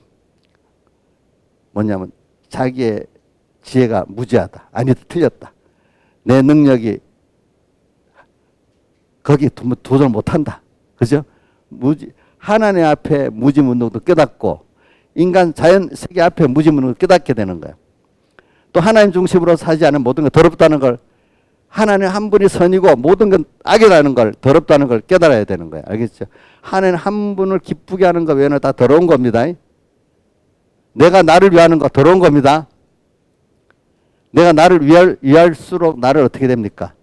뭐냐면 자기의 지혜가 무지하다. 아니다. 틀렸다. 내 능력이 거기 도전 못한다. 그죠? 하나님 앞에 무지문능도 깨닫고 인간 자연 세계 앞에 무지문능을 깨닫게 되는 거예요. 또 하나님 중심으로 사지 않은 모든 게 더럽다는 걸 하나님 한 분이 선이고 모든 건 악이라는 걸 더럽다는 걸 깨달아야 되는 거예요. 알겠죠? 하나님 한 분을 기쁘게 하는 것 외에는 다 더러운 겁니다. 내가 나를 위하는 거 더러운 겁니다. 내가 나를 위할수록 나를 어떻게 됩니까?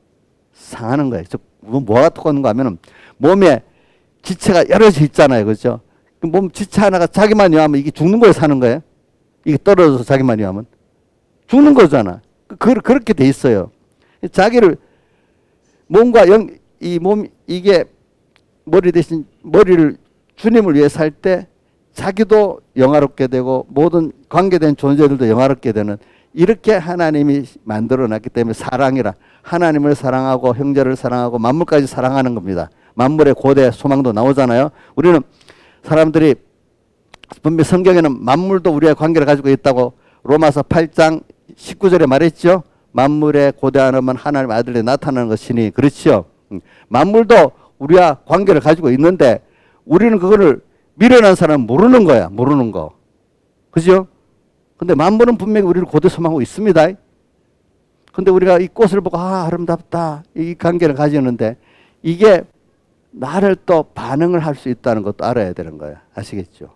상하는 거예요. 뭐가 똑같은가 하면은 몸에 지체가 여럿이 있잖아요. 그렇죠? 몸 지체 하나가 자기만 위하면 이게 죽는 거에 사는 거예요. 이게 떨어져서 자기만 위하면 죽는 거잖아. 그렇게 돼 있어요. 자기를 몸과 이게 머리 대신 머리를 주님을 위해 살 때 자기도 영화롭게 되고 모든 관계된 존재들도 영화롭게 되는 이렇게 하나님이 만들어 놨기 때문에 사랑이라 하나님을 사랑하고 형제를 사랑하고 만물까지 사랑하는 겁니다. 만물의 고대 소망도 나오잖아요. 우리는 사람들이 분명 성경에는 만물도 우리의 관계를 가지고 있다고 로마서 8장 19절에 말했죠. 만물의 고대하는 하나님 아들이 나타나는 것이니 그렇죠. 만물도 우리와 관계를 가지고 있는데 우리는 그거를 미련한 사람은 모르는 거야. 모르는 거. 그죠? 근데 만물은 분명히 우리를 고대 소망하고 있습니다. 근데 우리가 이 꽃을 보고 아름답다 이 관계를 가지는데 이게 나를 또 반응을 할 수 있다는 것도 알아야 되는 거야. 아시겠죠?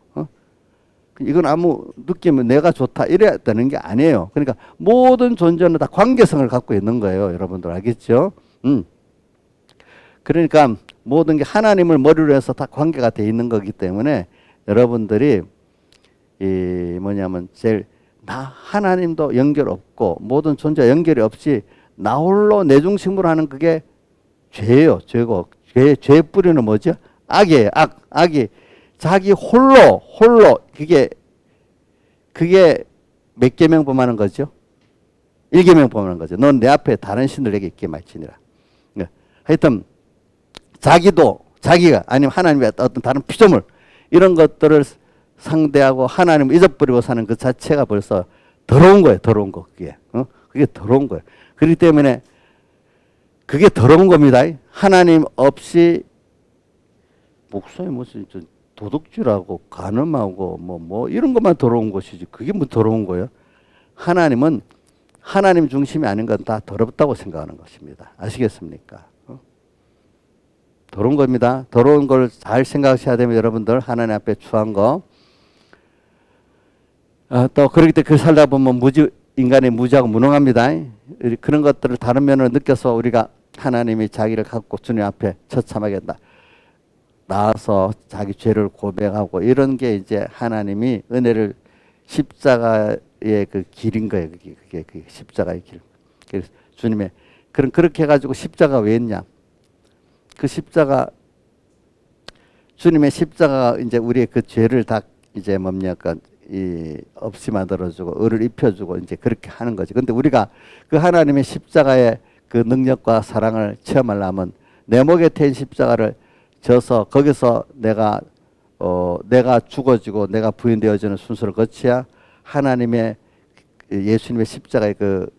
이건 아무 느낌은 내가 좋다 이래야 되는 게 아니에요. 그러니까 모든 존재는 다 관계성을 갖고 있는 거예요. 여러분들 알겠죠? 그러니까 모든 게 하나님을 머리로 해서 다 관계가 돼 있는 거기 때문에 여러분들이 이 뭐냐면 제일 나 하나님도 연결 없고 모든 존재 연결이 없이 나 홀로 내 중심으로 하는 그게 죄예요. 죄고 죄의 뿌리는 뭐죠? 악이에요. 악이 자기 홀로 그게 몇 계명 범하는 거죠? 1계명 범하는 거죠. 넌 내 앞에 다른 신들에게 있게 말지니라. 하여튼 자기가 아니면 하나님의 어떤 다른 피조물 이런 것들을 상대하고 하나님을 잊어버리고 사는 그 자체가 벌써 더러운 거예요. 더러운 거 그게. 그게 더러운 거예요. 그렇기 때문에 그게 더러운 겁니다. 하나님 없이 목사님 무슨 도둑질하고 간음하고 뭐 이런 것만 더러운 것이지 그게 뭐 더러운 거예요? 하나님은 하나님 중심이 아닌 건 다 더럽다고 생각하는 것입니다. 아시겠습니까? 더러운 겁니다. 더러운 걸 잘 생각하셔야 되면 여러분들 하나님 앞에 추한 거. 또 그렇기 때문에 그 살다 보면 인간이 무지하고 무능합니다. 그런 것들을 다른 면으로 느껴서 우리가 하나님이 자기를 갖고 주님 앞에 처참하게 나와서 자기 죄를 고백하고 이런 게 이제 하나님이 은혜를 십자가의 그 길인 거예요. 그게 십자가의 길. 그래서 주님의 그렇게 해가지고 십자가 왜 했냐? 그 십자가 주님의 십자가가 이제 우리의 그 죄를 다 이제 뭡니까 없이 만들어주고 의를 입혀주고 이제 그렇게 하는 거지. 근데 우리가 그 하나님의 십자가의 그 능력과 사랑을 체험하려면 내 목에 태인 십자가를 져서 거기서 내가 죽어지고 내가 부인되어지는 순서를 거쳐야 하나님의 예수님의 십자가의 그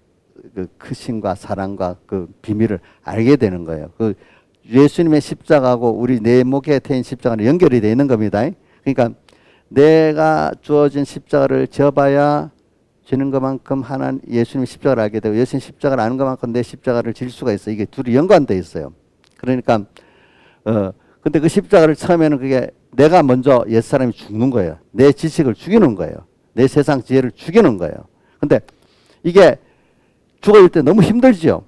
크심과 사랑과 그 비밀을 알게 되는 거예요. 그 예수님의 십자가하고 우리 내 목에 태인 십자가는 연결이 되어 있는 겁니다. 그러니까 내가 주어진 십자가를 져봐야 지는 것만큼 예수님의 십자가를 알게 되고 예수님 십자가를 아는 것만큼 내 십자가를 질 수가 있어요. 이게 둘이 연관되어 있어요. 그러니까 근데 그 십자가를 처음에는 그게 내가 먼저 옛사람이 죽는 거예요. 내 지식을 죽이는 거예요. 내 세상 지혜를 죽이는 거예요. 근데 이게 죽어질 때 너무 힘들죠.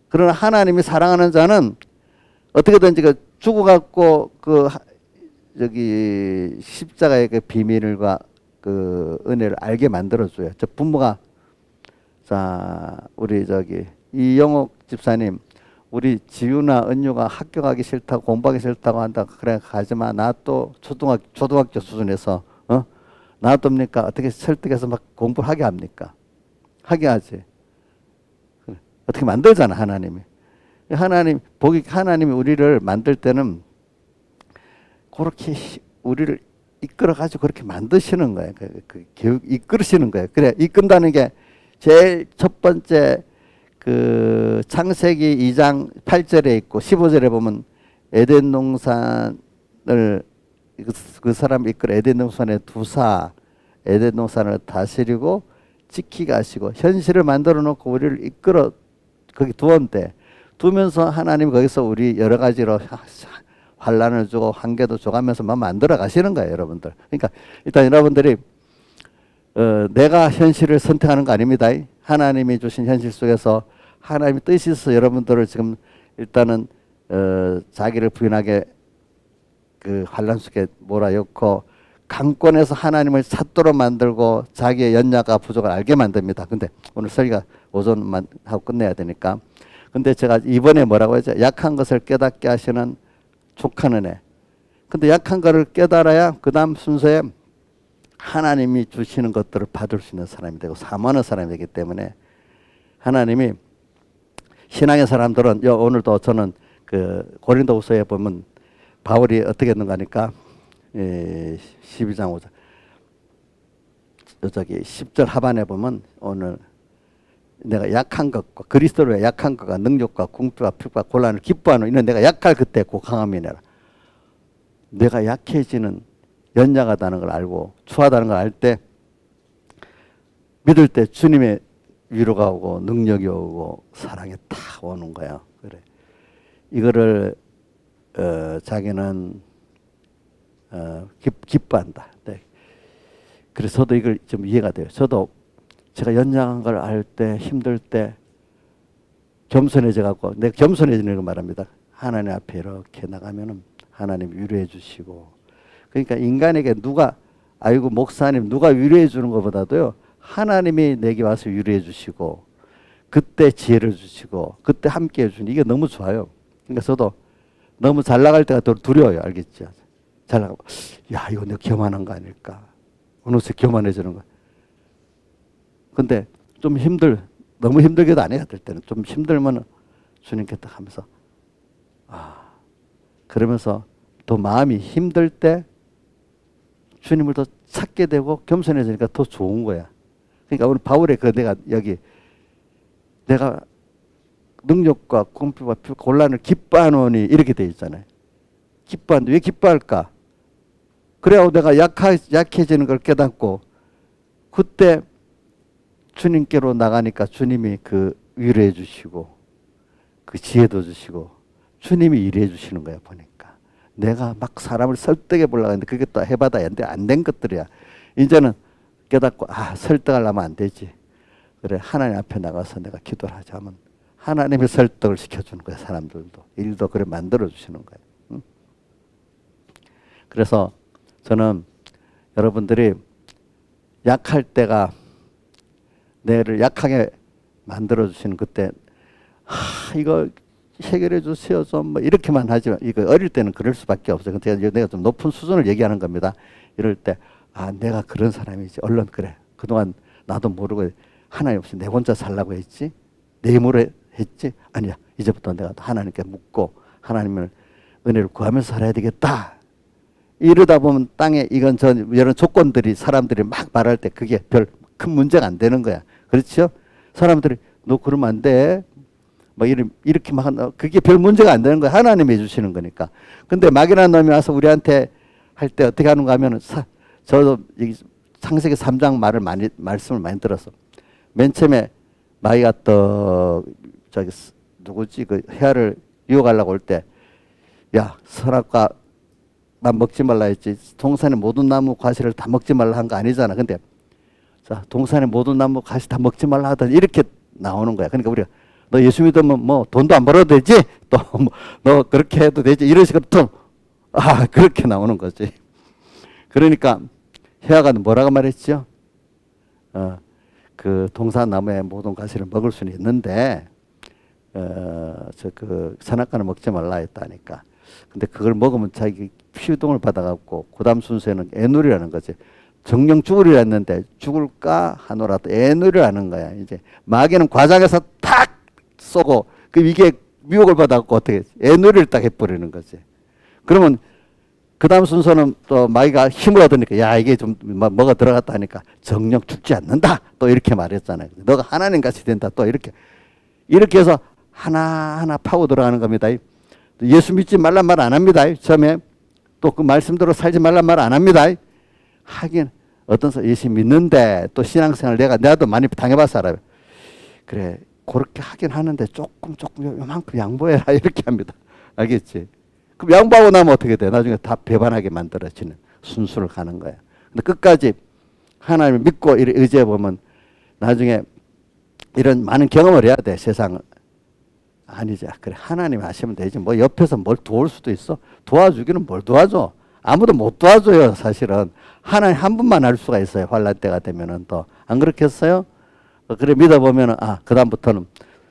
그러나 하나님이 사랑하는 자는 어떻게든지 그 죽어갖고 저기 십자가의 그 비밀과 그 은혜를 알게 만들어줘요. 저 부모가 자 우리 저기 이영옥 집사님 우리 지유나 은유가 학교 가기 싫다고 공부하기 싫다고 한다. 그래 가지마. 나 또 초등학교 수준에서 놔둡니까? 어떻게 설득해서 막 공부를 하게 합니까? 하게 하지. 어떻게 만들잖아 하나님이. 하나님이 우리를 만들 때는 그렇게 우리를 이끌어가지고 그렇게 만드시는 거예요. 그 교육 이끌으시는 거예요. 그래 이끈다는 게 제일 첫 번째 그 창세기 2장 8절에 있고 15절에 보면 에덴 동산을 그 사람을 이끌어 에덴 동산에 두사 에덴 동산을 다스리고 지키게 하시고 현실을 만들어 놓고 우리를 이끌어 거기 두었는데 두면서 하나님 거기서 우리 여러 가지로 환란을 주고 한계도 줘가면서 만들어 가시는 거예요, 여러분들. 그러니까 일단 여러분들이 내가 현실을 선택하는 거 아닙니다. 하나님이 주신 현실 속에서 하나님의 뜻이 있어서 여러분들을 지금 일단은 자기를 부인하게 그 환란 속에 몰아넣고 강권에서 하나님을 찾도록 만들고 자기의 연약과 부족을 알게 만듭니다. 근데 오늘 설교가 오전만 하고 끝내야 되니까. 근데 제가 이번에 뭐라고 했죠? 약한 것을 깨닫게 하시는 족한 은혜. 근데 약한 것을 깨달아야 그 다음 순서에 하나님이 주시는 것들을 받을 수 있는 사람이 되고 사모하는 사람이 되기 때문에 하나님이 신앙의 사람들은 오늘도 저는 그 고린도후서에 보면 바울이 어떻게 했는가 하니까 12장 5절 저기 10절 하반에 보면 오늘 내가 약한 것과 그리스도로의 약한 것과 능력과 궁핍과 필과 곤란을 기뻐하는 이는 내가 약할 그때 곧 강함이니라. 내가 약해지는 연약하다는 걸 알고 추하다는 걸 알 때 믿을 때 주님의 위로가 오고 능력이 오고 사랑이 탁 오는 거야. 그래. 이거를 자기는 기뻐한다. 네. 그래서 저도 이걸 좀 이해가 돼요. 저도 제가 연약한 걸 알 때, 힘들 때 겸손해져 갖고, 내가 겸손해지는 걸 말합니다. 하나님 앞에 이렇게 나가면은 하나님 위로해 주시고. 그러니까 인간에게 누가, 아이고 목사님 누가 위로해 주는 것보다도요, 하나님이 내게 와서 위로해 주시고, 그때 지혜를 주시고, 그때 함께 해주니 이게 너무 좋아요. 그러니까 저도 너무 잘 나갈 때가 더 두려워요. 알겠죠? 잘 나가고, 야, 이거 내가 교만한 거 아닐까? 어느새 교만해지는 거. 근데 좀 너무 힘들게도 안 해야 될 때는 좀 힘들면 주님께 딱 하면서, 그러면서 더 마음이 힘들 때 주님을 더 찾게 되고 겸손해지니까 더 좋은 거야. 그러니까 우리 바울의 내가 능력과 공평과 곤란을 기뻐하노니 이렇게 돼 있잖아요. 기뻐하는데 왜 기뻐할까? 그래야 내가 약해지는 걸 깨닫고 그때 주님께로 나가니까 주님이 그 위로해 주시고 그 지혜도 주시고 주님이 일해 주시는 거야. 보니까 내가 막 사람을 설득해 보려고 했는데 그게 또 해봐도 안 된 것들이야. 이제는 깨닫고 설득하려면 안 되지. 그래, 하나님 앞에 나가서 내가 기도를 하자면 하나님이 설득을 시켜주는 거야. 사람들도 일도 그래 만들어 주시는 거야. 응? 그래서 저는 여러분들이 약할 때가 내를 약하게 만들어 주시는 그때 이거 해결해 주세요 좀 뭐 이렇게만 하지만 이거 어릴 때는 그럴 수밖에 없어요. 근데 내가 좀 높은 수준을 얘기하는 겁니다. 이럴 때 내가 그런 사람이지. 얼른 그래. 그동안 나도 모르고 하나님 없이 내 혼자 살라고 했지. 내 힘으로 했지. 아니야. 이제부터 내가 하나님께 묻고 하나님을 은혜를 구하면서 살아야 되겠다. 이러다 보면 땅에 이런 조건들이 사람들이 막 말할 때 그게 별 큰 문제가 안 되는 거야. 그렇죠? 사람들이 너 그러면 안 돼. 뭐 이렇게 막 그게 별 문제가 안 되는 거야. 하나님이 해주시는 거니까. 근데 막연한 놈이 와서 우리한테 할 때 어떻게 하는가 하면은 저도 창세기 3장 말씀을 많이 들었어. 맨 처음에 마귀가 누구지 그 헤아를 유혹하려고 올 때 야 선악과만 먹지 말라 했지. 동산의 모든 나무 과실을 다 먹지 말라 한 거 아니잖아. 근데 자 동산의 모든 나무 과실 다 먹지 말라 하더니 이렇게 나오는 거야. 그러니까 우리가 너 예수 믿으면 뭐 돈도 안 벌어도 되지? 또 너 그렇게 해도 되지? 이런 식으로 또 그렇게 나오는 거지. 그러니까 헤아가 뭐라고 말했죠? 그 동산나무의 모든 과실을 먹을 수는 있는데 그 선악과는 먹지 말라 했다니까. 근데 그걸 먹으면 자기 피우동을 받아갖고 그 다음 순서에는 애누리라는 거지. 정령 죽으리라 했는데 죽을까 하노라도 애누리라는 거야. 이제 마귀는 과장해서 탁 쏘고 이게 미혹을 받아갖고 어떻게 애누리를 딱 해버리는 거지. 그러면 그 다음 순서는 또 마귀가 힘을 얻으니까 야 이게 좀 뭐가 들어갔다 하니까 정령 죽지 않는다. 또 이렇게 말했잖아요. 너가 하나님같이 된다. 또 이렇게 해서 하나하나 파고 들어가는 겁니다. 예수 믿지 말란 말 안 합니다. 처음에 또 그 말씀대로 살지 말란 말 안 합니다. 하긴 어떤 사람 예수 믿는데 또 신앙생활 내가도 많이 당해봐서 알아요. 그래 그렇게 하긴 하는데 조금 요만큼 양보해라 이렇게 합니다. 알겠지? 그럼 양보하고 나면 어떻게 돼? 나중에 다 배반하게 만들어지는 순수를 가는 거야. 근데 끝까지 하나님을 믿고 의지해 보면 나중에 이런 많은 경험을 해야 돼. 세상을. 아니지. 그래 하나님 하시면 되지. 뭐 옆에서 뭘 도울 수도 있어. 도와주기는 뭘 도와줘. 아무도 못 도와줘요. 사실은. 하나님 한 분만 할 수가 있어요. 환난 때가 되면은 또. 안 그렇겠어요? 그래 믿어보면은 그 다음부터는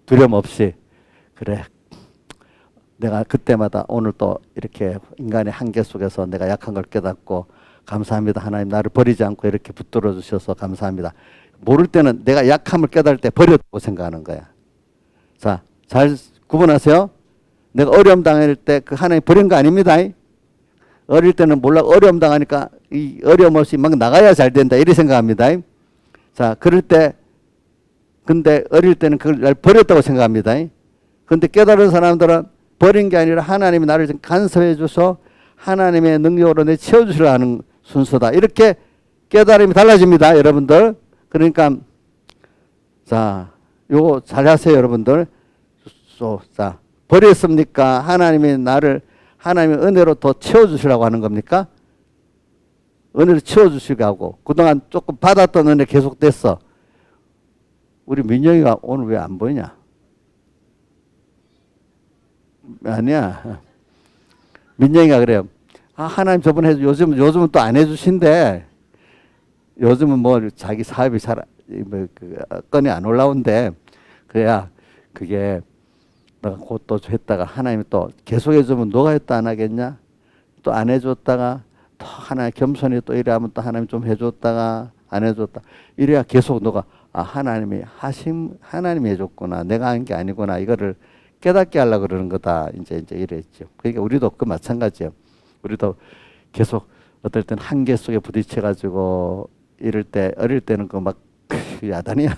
두려움 없이 그래 내가 그때마다 오늘 또 이렇게 인간의 한계 속에서 내가 약한 걸 깨닫고 감사합니다. 하나님 나를 버리지 않고 이렇게 붙들어 주셔서 감사합니다. 모를 때는 내가 약함을 깨달을 때 버렸다고 생각하는 거야. 자, 잘 구분하세요. 내가 어려움 당할 때 그 하나님 버린 거 아닙니다. 어릴 때는 몰라 어려움 당하니까 이 어려움 없이 막 나가야 잘 된다 이렇게 생각합니다. 자, 그럴 때 근데 어릴 때는 그걸 날 버렸다고 생각합니다. 근데 깨달은 사람들은 버린 게 아니라 하나님이 나를 좀 간섭해 줘서 하나님의 능력으로 내 채워주시려 하는 순서다. 이렇게 깨달음이 달라집니다. 여러분들. 그러니까 자 요거 잘 하세요. 여러분들. 자 버렸습니까? 하나님이 나를 하나님의 은혜로 더 채워주시라고 하는 겁니까? 은혜를 치워주시고 하고 그동안 조금 받았던 은혜 계속됐어. 우리 민영이가 오늘 왜 안 보이냐? 아니야. 민영이가 그래요. 아, 하나님 저번에 요즘은 또 안 해주신대. 요즘은 뭐 자기 사업이 잘 건이 안 올라온대. 그래야 그게 너가 곧 또 했다가 하나님이 또 계속 해주면 너가 했다 안 하겠냐? 또 안 해줬다가 또 하나님 겸손히 또 이래 하면 또 하나님 좀 해줬다가 안 해줬다. 이래야 계속 너가 아, 하나님이 해줬구나. 내가 한 게 아니구나. 이거를 깨닫게 하려고 그러는 거다. 이제 이랬죠. 그러니까 우리도 그 마찬가지예요. 우리도 계속 어떨 땐 한계 속에 부딪혀가지고 이럴 때 어릴 때는 그 막 야단이야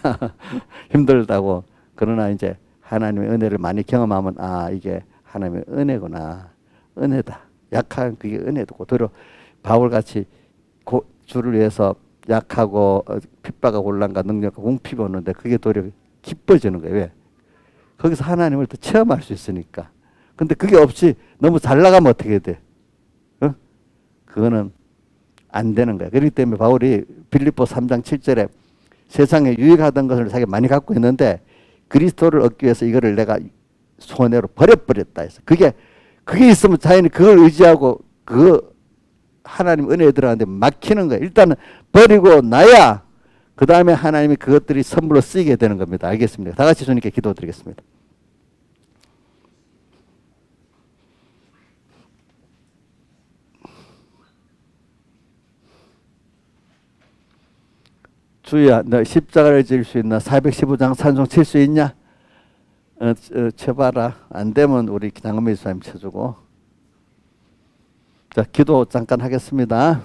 힘들다고. 그러나 이제 하나님의 은혜를 많이 경험하면 아, 이게 하나님의 은혜구나. 은혜다. 약한 그게 은혜고 도리어 바울같이 주를 위해서 약하고 핍박하고 곤란과 능력과 궁핍이 오는데 그게 도리어 기뻐지는 거예요. 왜? 거기서 하나님을 또 체험할 수 있으니까. 근데 그게 없이 너무 잘 나가면 어떻게 돼? 어? 그거는 안 되는 거야. 그렇기 때문에 바울이 빌립보 3장 7절에 세상에 유익하던 것을 자기가 많이 갖고 있는데 그리스도를 얻기 위해서 이거를 내가 손해로 버려버렸다 해서 그게 있으면 자연히 그걸 의지하고 그 하나님 은혜에 들어가는데 막히는 거예요. 일단은 버리고 나야 그 다음에 하나님이 그것들이 선물로 쓰이게 되는 겁니다. 알겠습니까? 다 같이 주님께 기도드리겠습니다. 주야, 너 십자가를 질 수 있나? 415장 찬송 칠 수 있냐? 쳐봐라. 안 되면 우리 장은미 집사님 쳐주고. 자, 기도 잠깐 하겠습니다.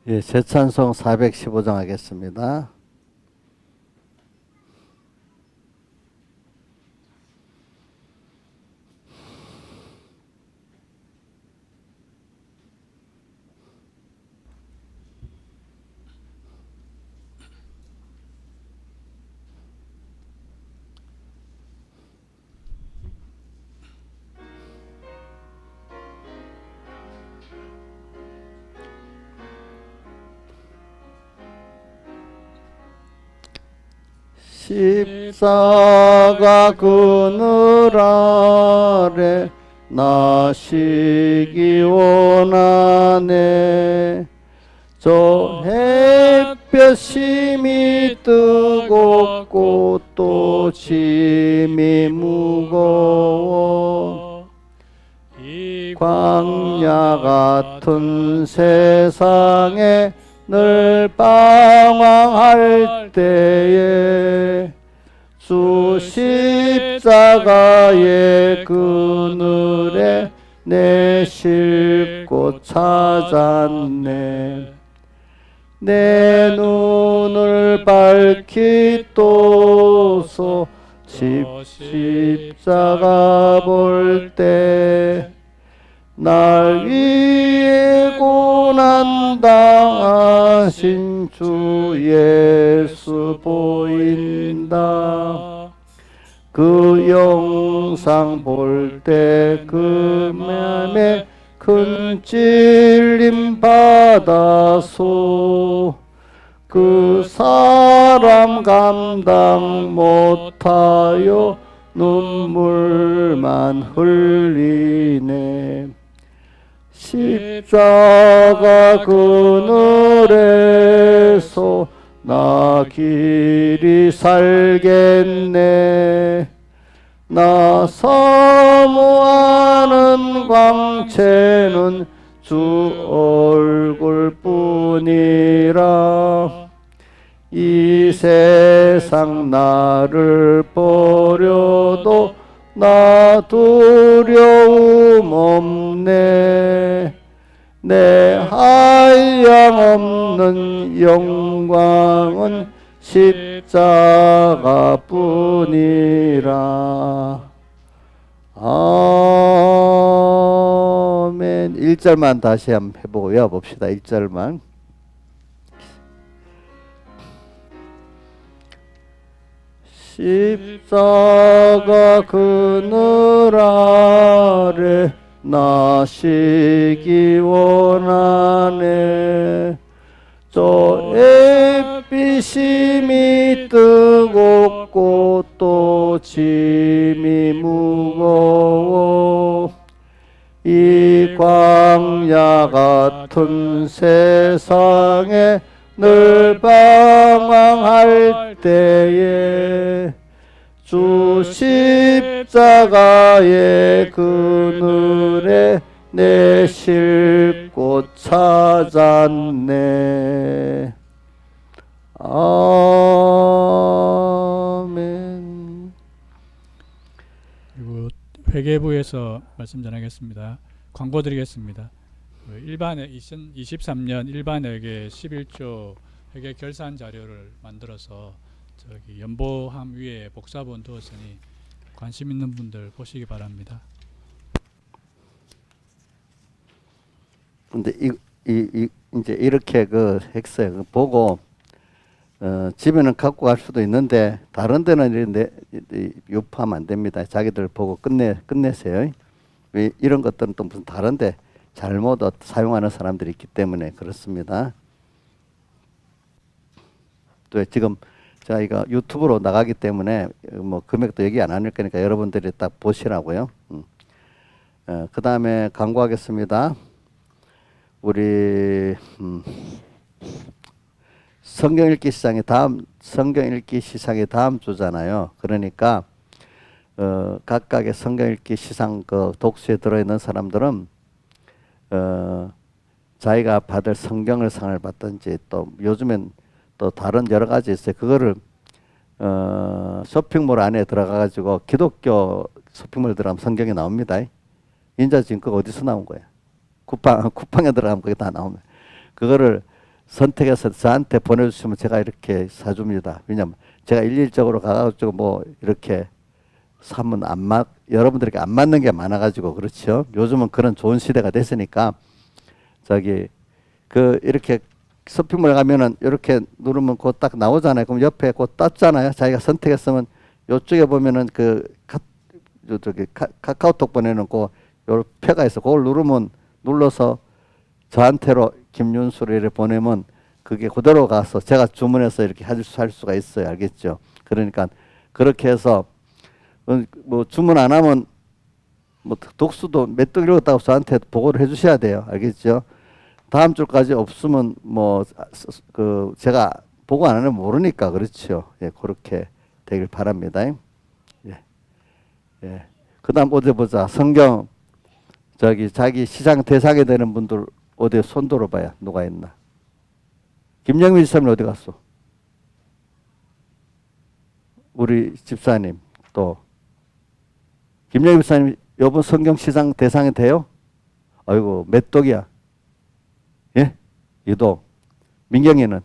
예, 제찬송 415장 하겠습니다. 십자가 그늘 아래 나시기 원하네. 저 햇볕 심이 뜨겁고 또 짐이 무거워 광야 같은 세상에 늘 방황할 때에 주 십자가의 그늘에 내 쉴 곳 찾았네. 내 눈을 밝히 떠서 십자가 볼 때 날 위해 고난 당하신 주 예수 보인다. 그 영상 볼 때 그 맘에 큰 찔림 받아서 그 사람 감당 못하여 눈물만 흘리네. 십자가 그늘에 살겠네. 나 사모하는 광채는 주 얼굴뿐이라. 이 세상 나를 버려도 나 두려움 없네. 내 한량없는 영광은 십자가뿐이라. 아멘. 1절만 다시 한번 해보고 외워봅시다. 1절만. 십자가 그늘 아래 나시기 원하네. 저 햇빛이 뜨겁고 또 짐이 무거워. 이 광야 같은 세상에 늘 방황할 때에 주 십자가의 그늘에 내 쉴 곳 찾았네. 아멘. 그리고 회계부에서 말씀 전하겠습니다. 광고 드리겠습니다. 일반회 2023년 일반회계 11조 회계 결산 자료를 만들어서 저기 연보함 위에 복사본 두었으니 관심 있는 분들 보시기 바랍니다. 근데 이제 이렇게 그 했어요. 보고 집에는 갖고 갈 수도 있는데 다른 데는 이런데 유포하면 안 됩니다. 자기들 보고 끝내세요. 왜 이런 것들은 또 무슨 다른데 잘못 사용하는 사람들이 있기 때문에 그렇습니다. 또 지금 저희가 유튜브로 나가기 때문에 뭐 금액도 얘기 안 할 거니까 여러분들이 딱 보시라고요. 그 다음에 광고하겠습니다. 우리 성경 읽기 시상이 다음 주잖아요. 그러니까 각각의 성경 읽기 시상 그 독수에 들어있는 사람들은 자기가 받을 성경을 상을 받든지 또 요즘엔 또 다른 여러 가지 있어요. 그거를 쇼핑몰 안에 들어가 가지고 기독교 쇼핑몰 들어가면 성경이 나옵니다. 인자 지금 그거 어디서 나온 거야? 쿠팡에 들어가면 그게 다 나오면 그거를 선택해서 저한테 보내주시면 제가 이렇게 사줍니다. 왜냐면 제가 일일적으로 가가지고 뭐 이렇게 사면 여러분들에게 안 맞는 게 많아가지고 그렇죠. 요즘은 그런 좋은 시대가 됐으니까 이렇게 쇼핑몰 가면은 이렇게 누르면 곧 딱 나오잖아요. 그럼 옆에 곧 떴잖아요. 자기가 선택했으면 요쪽에 보면은 카카오톡 보내는 요 표가 있어. 그걸 눌러서 저한테로 김윤수를 보내면 그게 그대로 가서 제가 주문해서 이렇게 할 수가 있어요. 알겠죠? 그러니까 그렇게 해서 뭐 주문 안 하면 뭐 독수도 몇 등 읽었다고 저한테 보고를 해주셔야 돼요. 알겠죠? 다음 주까지 없으면 뭐 제가 보고 안 하면 모르니까 그렇죠. 예, 그렇게 되길 바랍니다. 예, 예. 그다음 어디 보자. 성경 자기 시상 대상이 되는 분들 어디 손 들어봐야 누가 있나. 김영민 집사님 어디 갔어? 우리 집사님 또 김영민 집사님 이번 성경 시상 대상이 돼요? 아이고 몇 독이야? 예? 유독. 민경이는?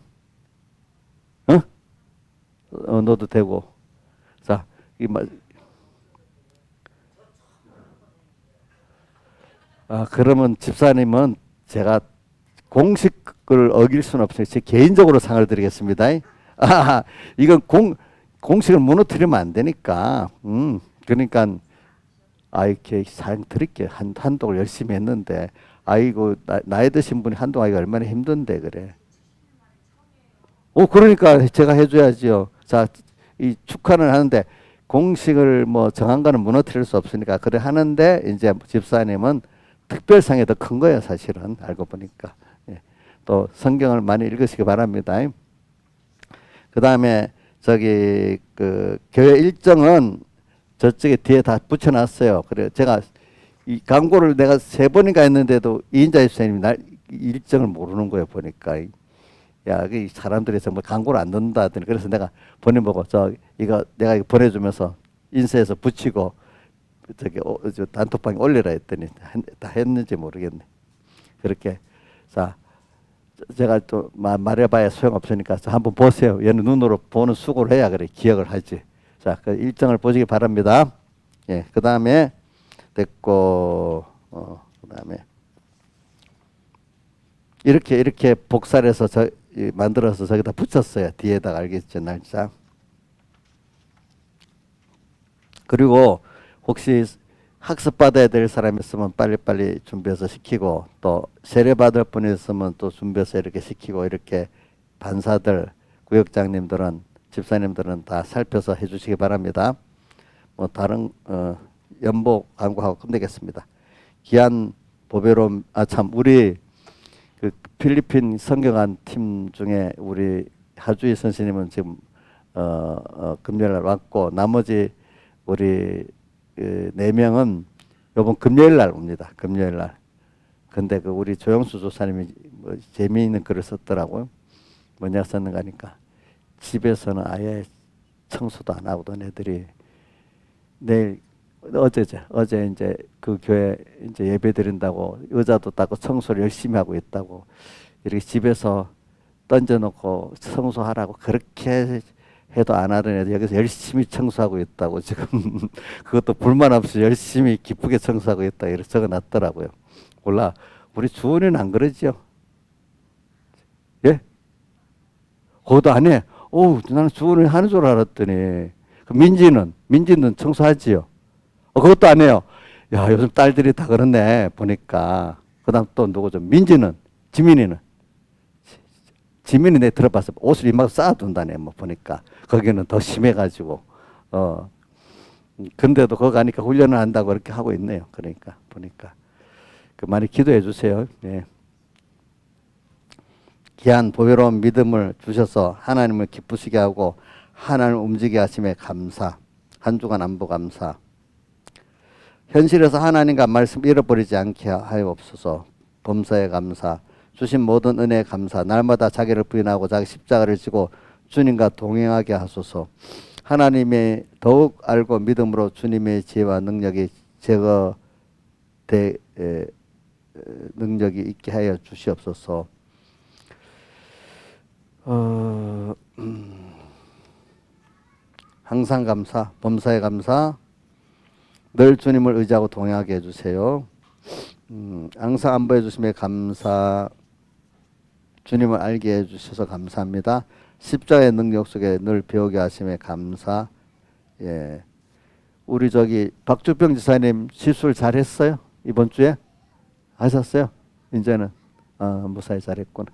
너도 되고. 자, 그러면 집사님은 제가 공식을 어길 수는 없어요. 제 개인적으로 상을 드리겠습니다. 이건 공식을 무너뜨리면 안 되니까. 그러니까 이렇게 상 드릴게요. 한독을 열심히 했는데. 아이고 나이 드신 분이 한동 하기가 얼마나 힘든데 그래. 그러니까 제가 해줘야지요. 자, 이 축하는 하는데 공식을 뭐 정한 거는 무너뜨릴 수 없으니까 그래 하는데 이제 집사님은 특별상이 더 큰 거예요, 사실은 알고 보니까. 예. 또 성경을 많이 읽으시기 바랍니다. 그 다음에 저기 그 교회 일정은 저쪽에 뒤에 다 붙여놨어요. 그래 제가 이 광고를 내가 3번인가 했는데도 이인자 집사님이 날 일정을 모르는 거예요. 보니까 야, 이 사람들이 정말 광고를 안 넣는다 하더니 그래서 내가 보내보고 이거 내가 이거 보내주면서 인쇄해서 붙이고 저기 저 단톡방에 올리라 했더니 다 했는지 모르겠네. 그렇게 자 제가 또 말해봐야 소용없으니까 한번 보세요. 얘는 눈으로 보는 수고를 해야 그래 기억을 하지. 자, 그 일정을 보시기 바랍니다. 예, 그 다음에 됐고, 그 다음에 이렇게 복사해서 만들어서 저기다 붙였어요. 뒤에다가 알겠죠, 날짜. 그리고 혹시 학습 받아야 될 사람이 있으면 빨리빨리 준비해서 시키고 또 세례 받을 분이 있으면 또 준비해서 이렇게 시키고 이렇게 반사들, 구역장님들은 집사님들은 다 살펴서 해주시기 바랍니다. 뭐 다른 연복 광고하고 끝내겠습니다. 귀한 보배로움 참 우리 그 필리핀 성경한 팀 중에 우리 하주희 선생님은 지금 금요일날 왔고 나머지 우리 그 4명은 이번 금요일날 옵니다. 금요일날. 근데 그 우리 조영수 조사님이 뭐 재미있는 글을 썼더라고요. 뭐냐 썼는가 하니까 집에서는 아예 청소도 안 하고 너네들이 내일 어제 이제 그 교회 이제 예배 드린다고 의자도 닦고 청소를 열심히 하고 있다고 이렇게 집에서 던져놓고 청소하라고 그렇게 해도 안 하던 애들 여기서 열심히 청소하고 있다고 지금 그것도 불만 없이 열심히 기쁘게 청소하고 있다 이렇게 적어놨더라고요. 몰라 우리 주원이는 안 그러지요? 예? 그것도 안 해. 오 나는 주원이 하는 줄 알았더니 그 민지는 청소하지요? 그것도 안 해요. 야 요즘 딸들이 다 그렇네 보니까. 그다음 또 누구죠? 민지는 지민이 내 들어봤어. 옷을 이만큼 쌓아둔다네 뭐 보니까. 거기는 더 심해가지고 근데도 거기 가니까 훈련을 한다고 그렇게 하고 있네요. 그러니까 보니까 그 많이 기도해 주세요. 네. 귀한 보배로운 믿음을 주셔서 하나님을 기쁘시게 하고 하나님을 움직이게 하심에 감사. 한 주간 안보 감사. 현실에서 하나님과 말씀 잃어버리지 않게 하옵소서. 범사에 감사. 주신 모든 은혜에 감사. 날마다 자기를 부인하고 자기 십자가를 지고 주님과 동행하게 하소서. 하나님의 더욱 알고 믿음으로 주님의 지혜와 능력이 능력이 있게 하여 주시옵소서. 항상 감사, 범사에 감사. 늘 주님을 의지하고 동행하게 해주세요. 항상 안보해 주심에 감사. 주님을 알게 해주셔서 감사합니다. 십자가의 능력 속에 늘 배우게 하심에 감사. 예, 우리 저기 박주병 지사님 시술 잘했어요? 이번 주에 하셨어요? 이제는 무사히 잘했구나.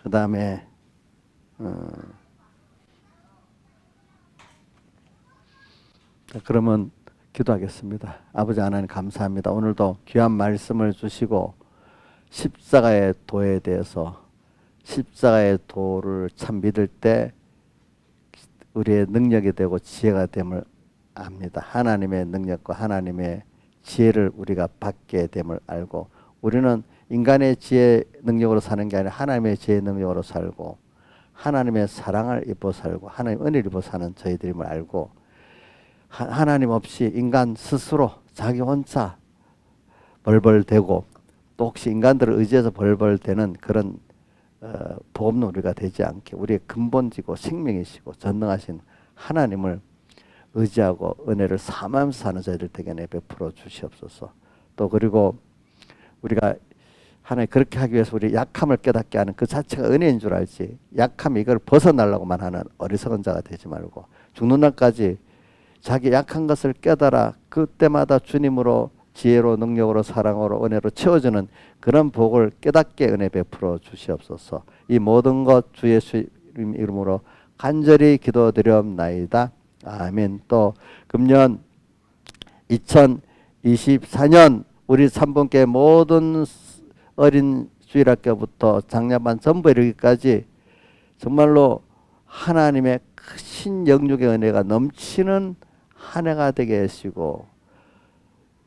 그 다음에 그러면 기도하겠습니다. 아버지 하나님 감사합니다. 오늘도 귀한 말씀을 주시고 십자가의 도에 대해서 십자가의 도를 참 믿을 때 우리의 능력이 되고 지혜가 됨을 압니다. 하나님의 능력과 하나님의 지혜를 우리가 받게 됨을 알고 우리는 인간의 지혜 능력으로 사는 게 아니라 하나님의 지혜 능력으로 살고 하나님의 사랑을 입어 살고 하나님의 은혜를 입어 사는 저희들임을 알고 하나님 없이 인간 스스로 자기 혼자 벌벌대고 또 혹시 인간들을 의지해서 벌벌대는 그런 복음은 우리가 되지 않게 우리의 근본지고 생명이시고 전능하신 하나님을 의지하고 은혜를 삼하면서 사는 저희들 되게 베풀어 주시옵소서. 또 그리고 우리가 하나님 그렇게 하기 위해서 우리 약함을 깨닫게 하는 그 자체가 은혜인 줄 알지 약함 이걸 벗어나려고만 하는 어리석은 자가 되지 말고 죽는 날까지 자기 약한 것을 깨달아 그때마다 주님으로 지혜로 능력으로 사랑으로 은혜로 채워주는 그런 복을 깨닫게 은혜 베풀어 주시옵소서. 이 모든 것 주 예수 이름으로 간절히 기도드리옵나이다. 아멘. 또 금년 2024년 우리 3분께 모든 어린 주일학교부터 장려반 전부 이르기까지 정말로 하나님의 크신 영육의 은혜가 넘치는 한 해가 되게 하시고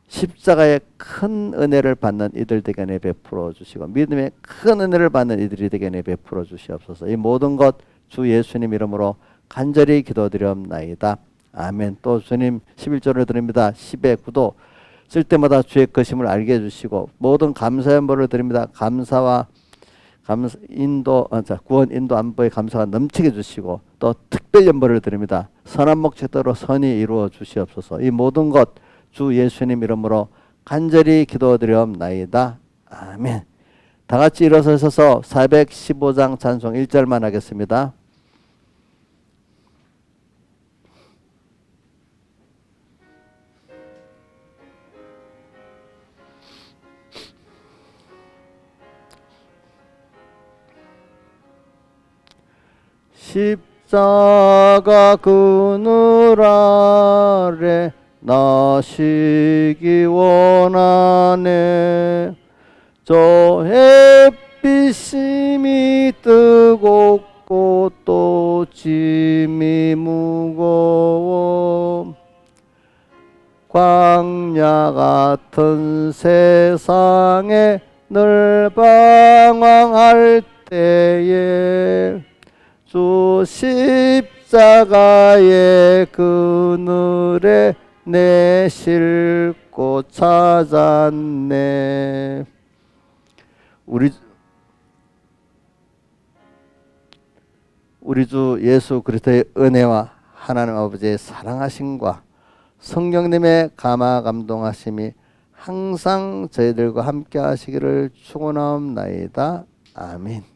십자가의 큰 은혜를 받는 이들 되게 베풀어 주시고 믿음의 큰 은혜를 받는 이들이 되게 베풀어 주시옵소서. 이 모든 것 주 예수님 이름으로 간절히 기도드리옵나이다. 아멘. 또 주님 11조를 드립니다. 10의 구도 쓸 때마다 주의 것임을 알게 해주시고 모든 감사의 연보를 드립니다. 감사와 구원 인도 안보의 감사가 넘치게 해주시고 또 특별 연보를 드립니다. 선한 목적대로 선이 이루어 주시옵소서. 이 모든 것 주 예수님 이름으로 간절히 기도드리옵나이다. 아멘. 다 같이 일어서셔서 415장 찬송 1절만 하겠습니다. 십자가 그늘 아래 나시기 원하네. 저 햇빛이 뜨겁고 또 짐이 무거워 광야 같은 세상에 늘 방황할 때에 주 십자가의 그늘에 내 싣고 찾았네. 우리 주 예수 그리스도의 은혜와 하나님 아버지의 사랑하심과 성령님의 감화 감동하심이 항상 저희들과 함께 하시기를 축원하옵나이다. 아멘.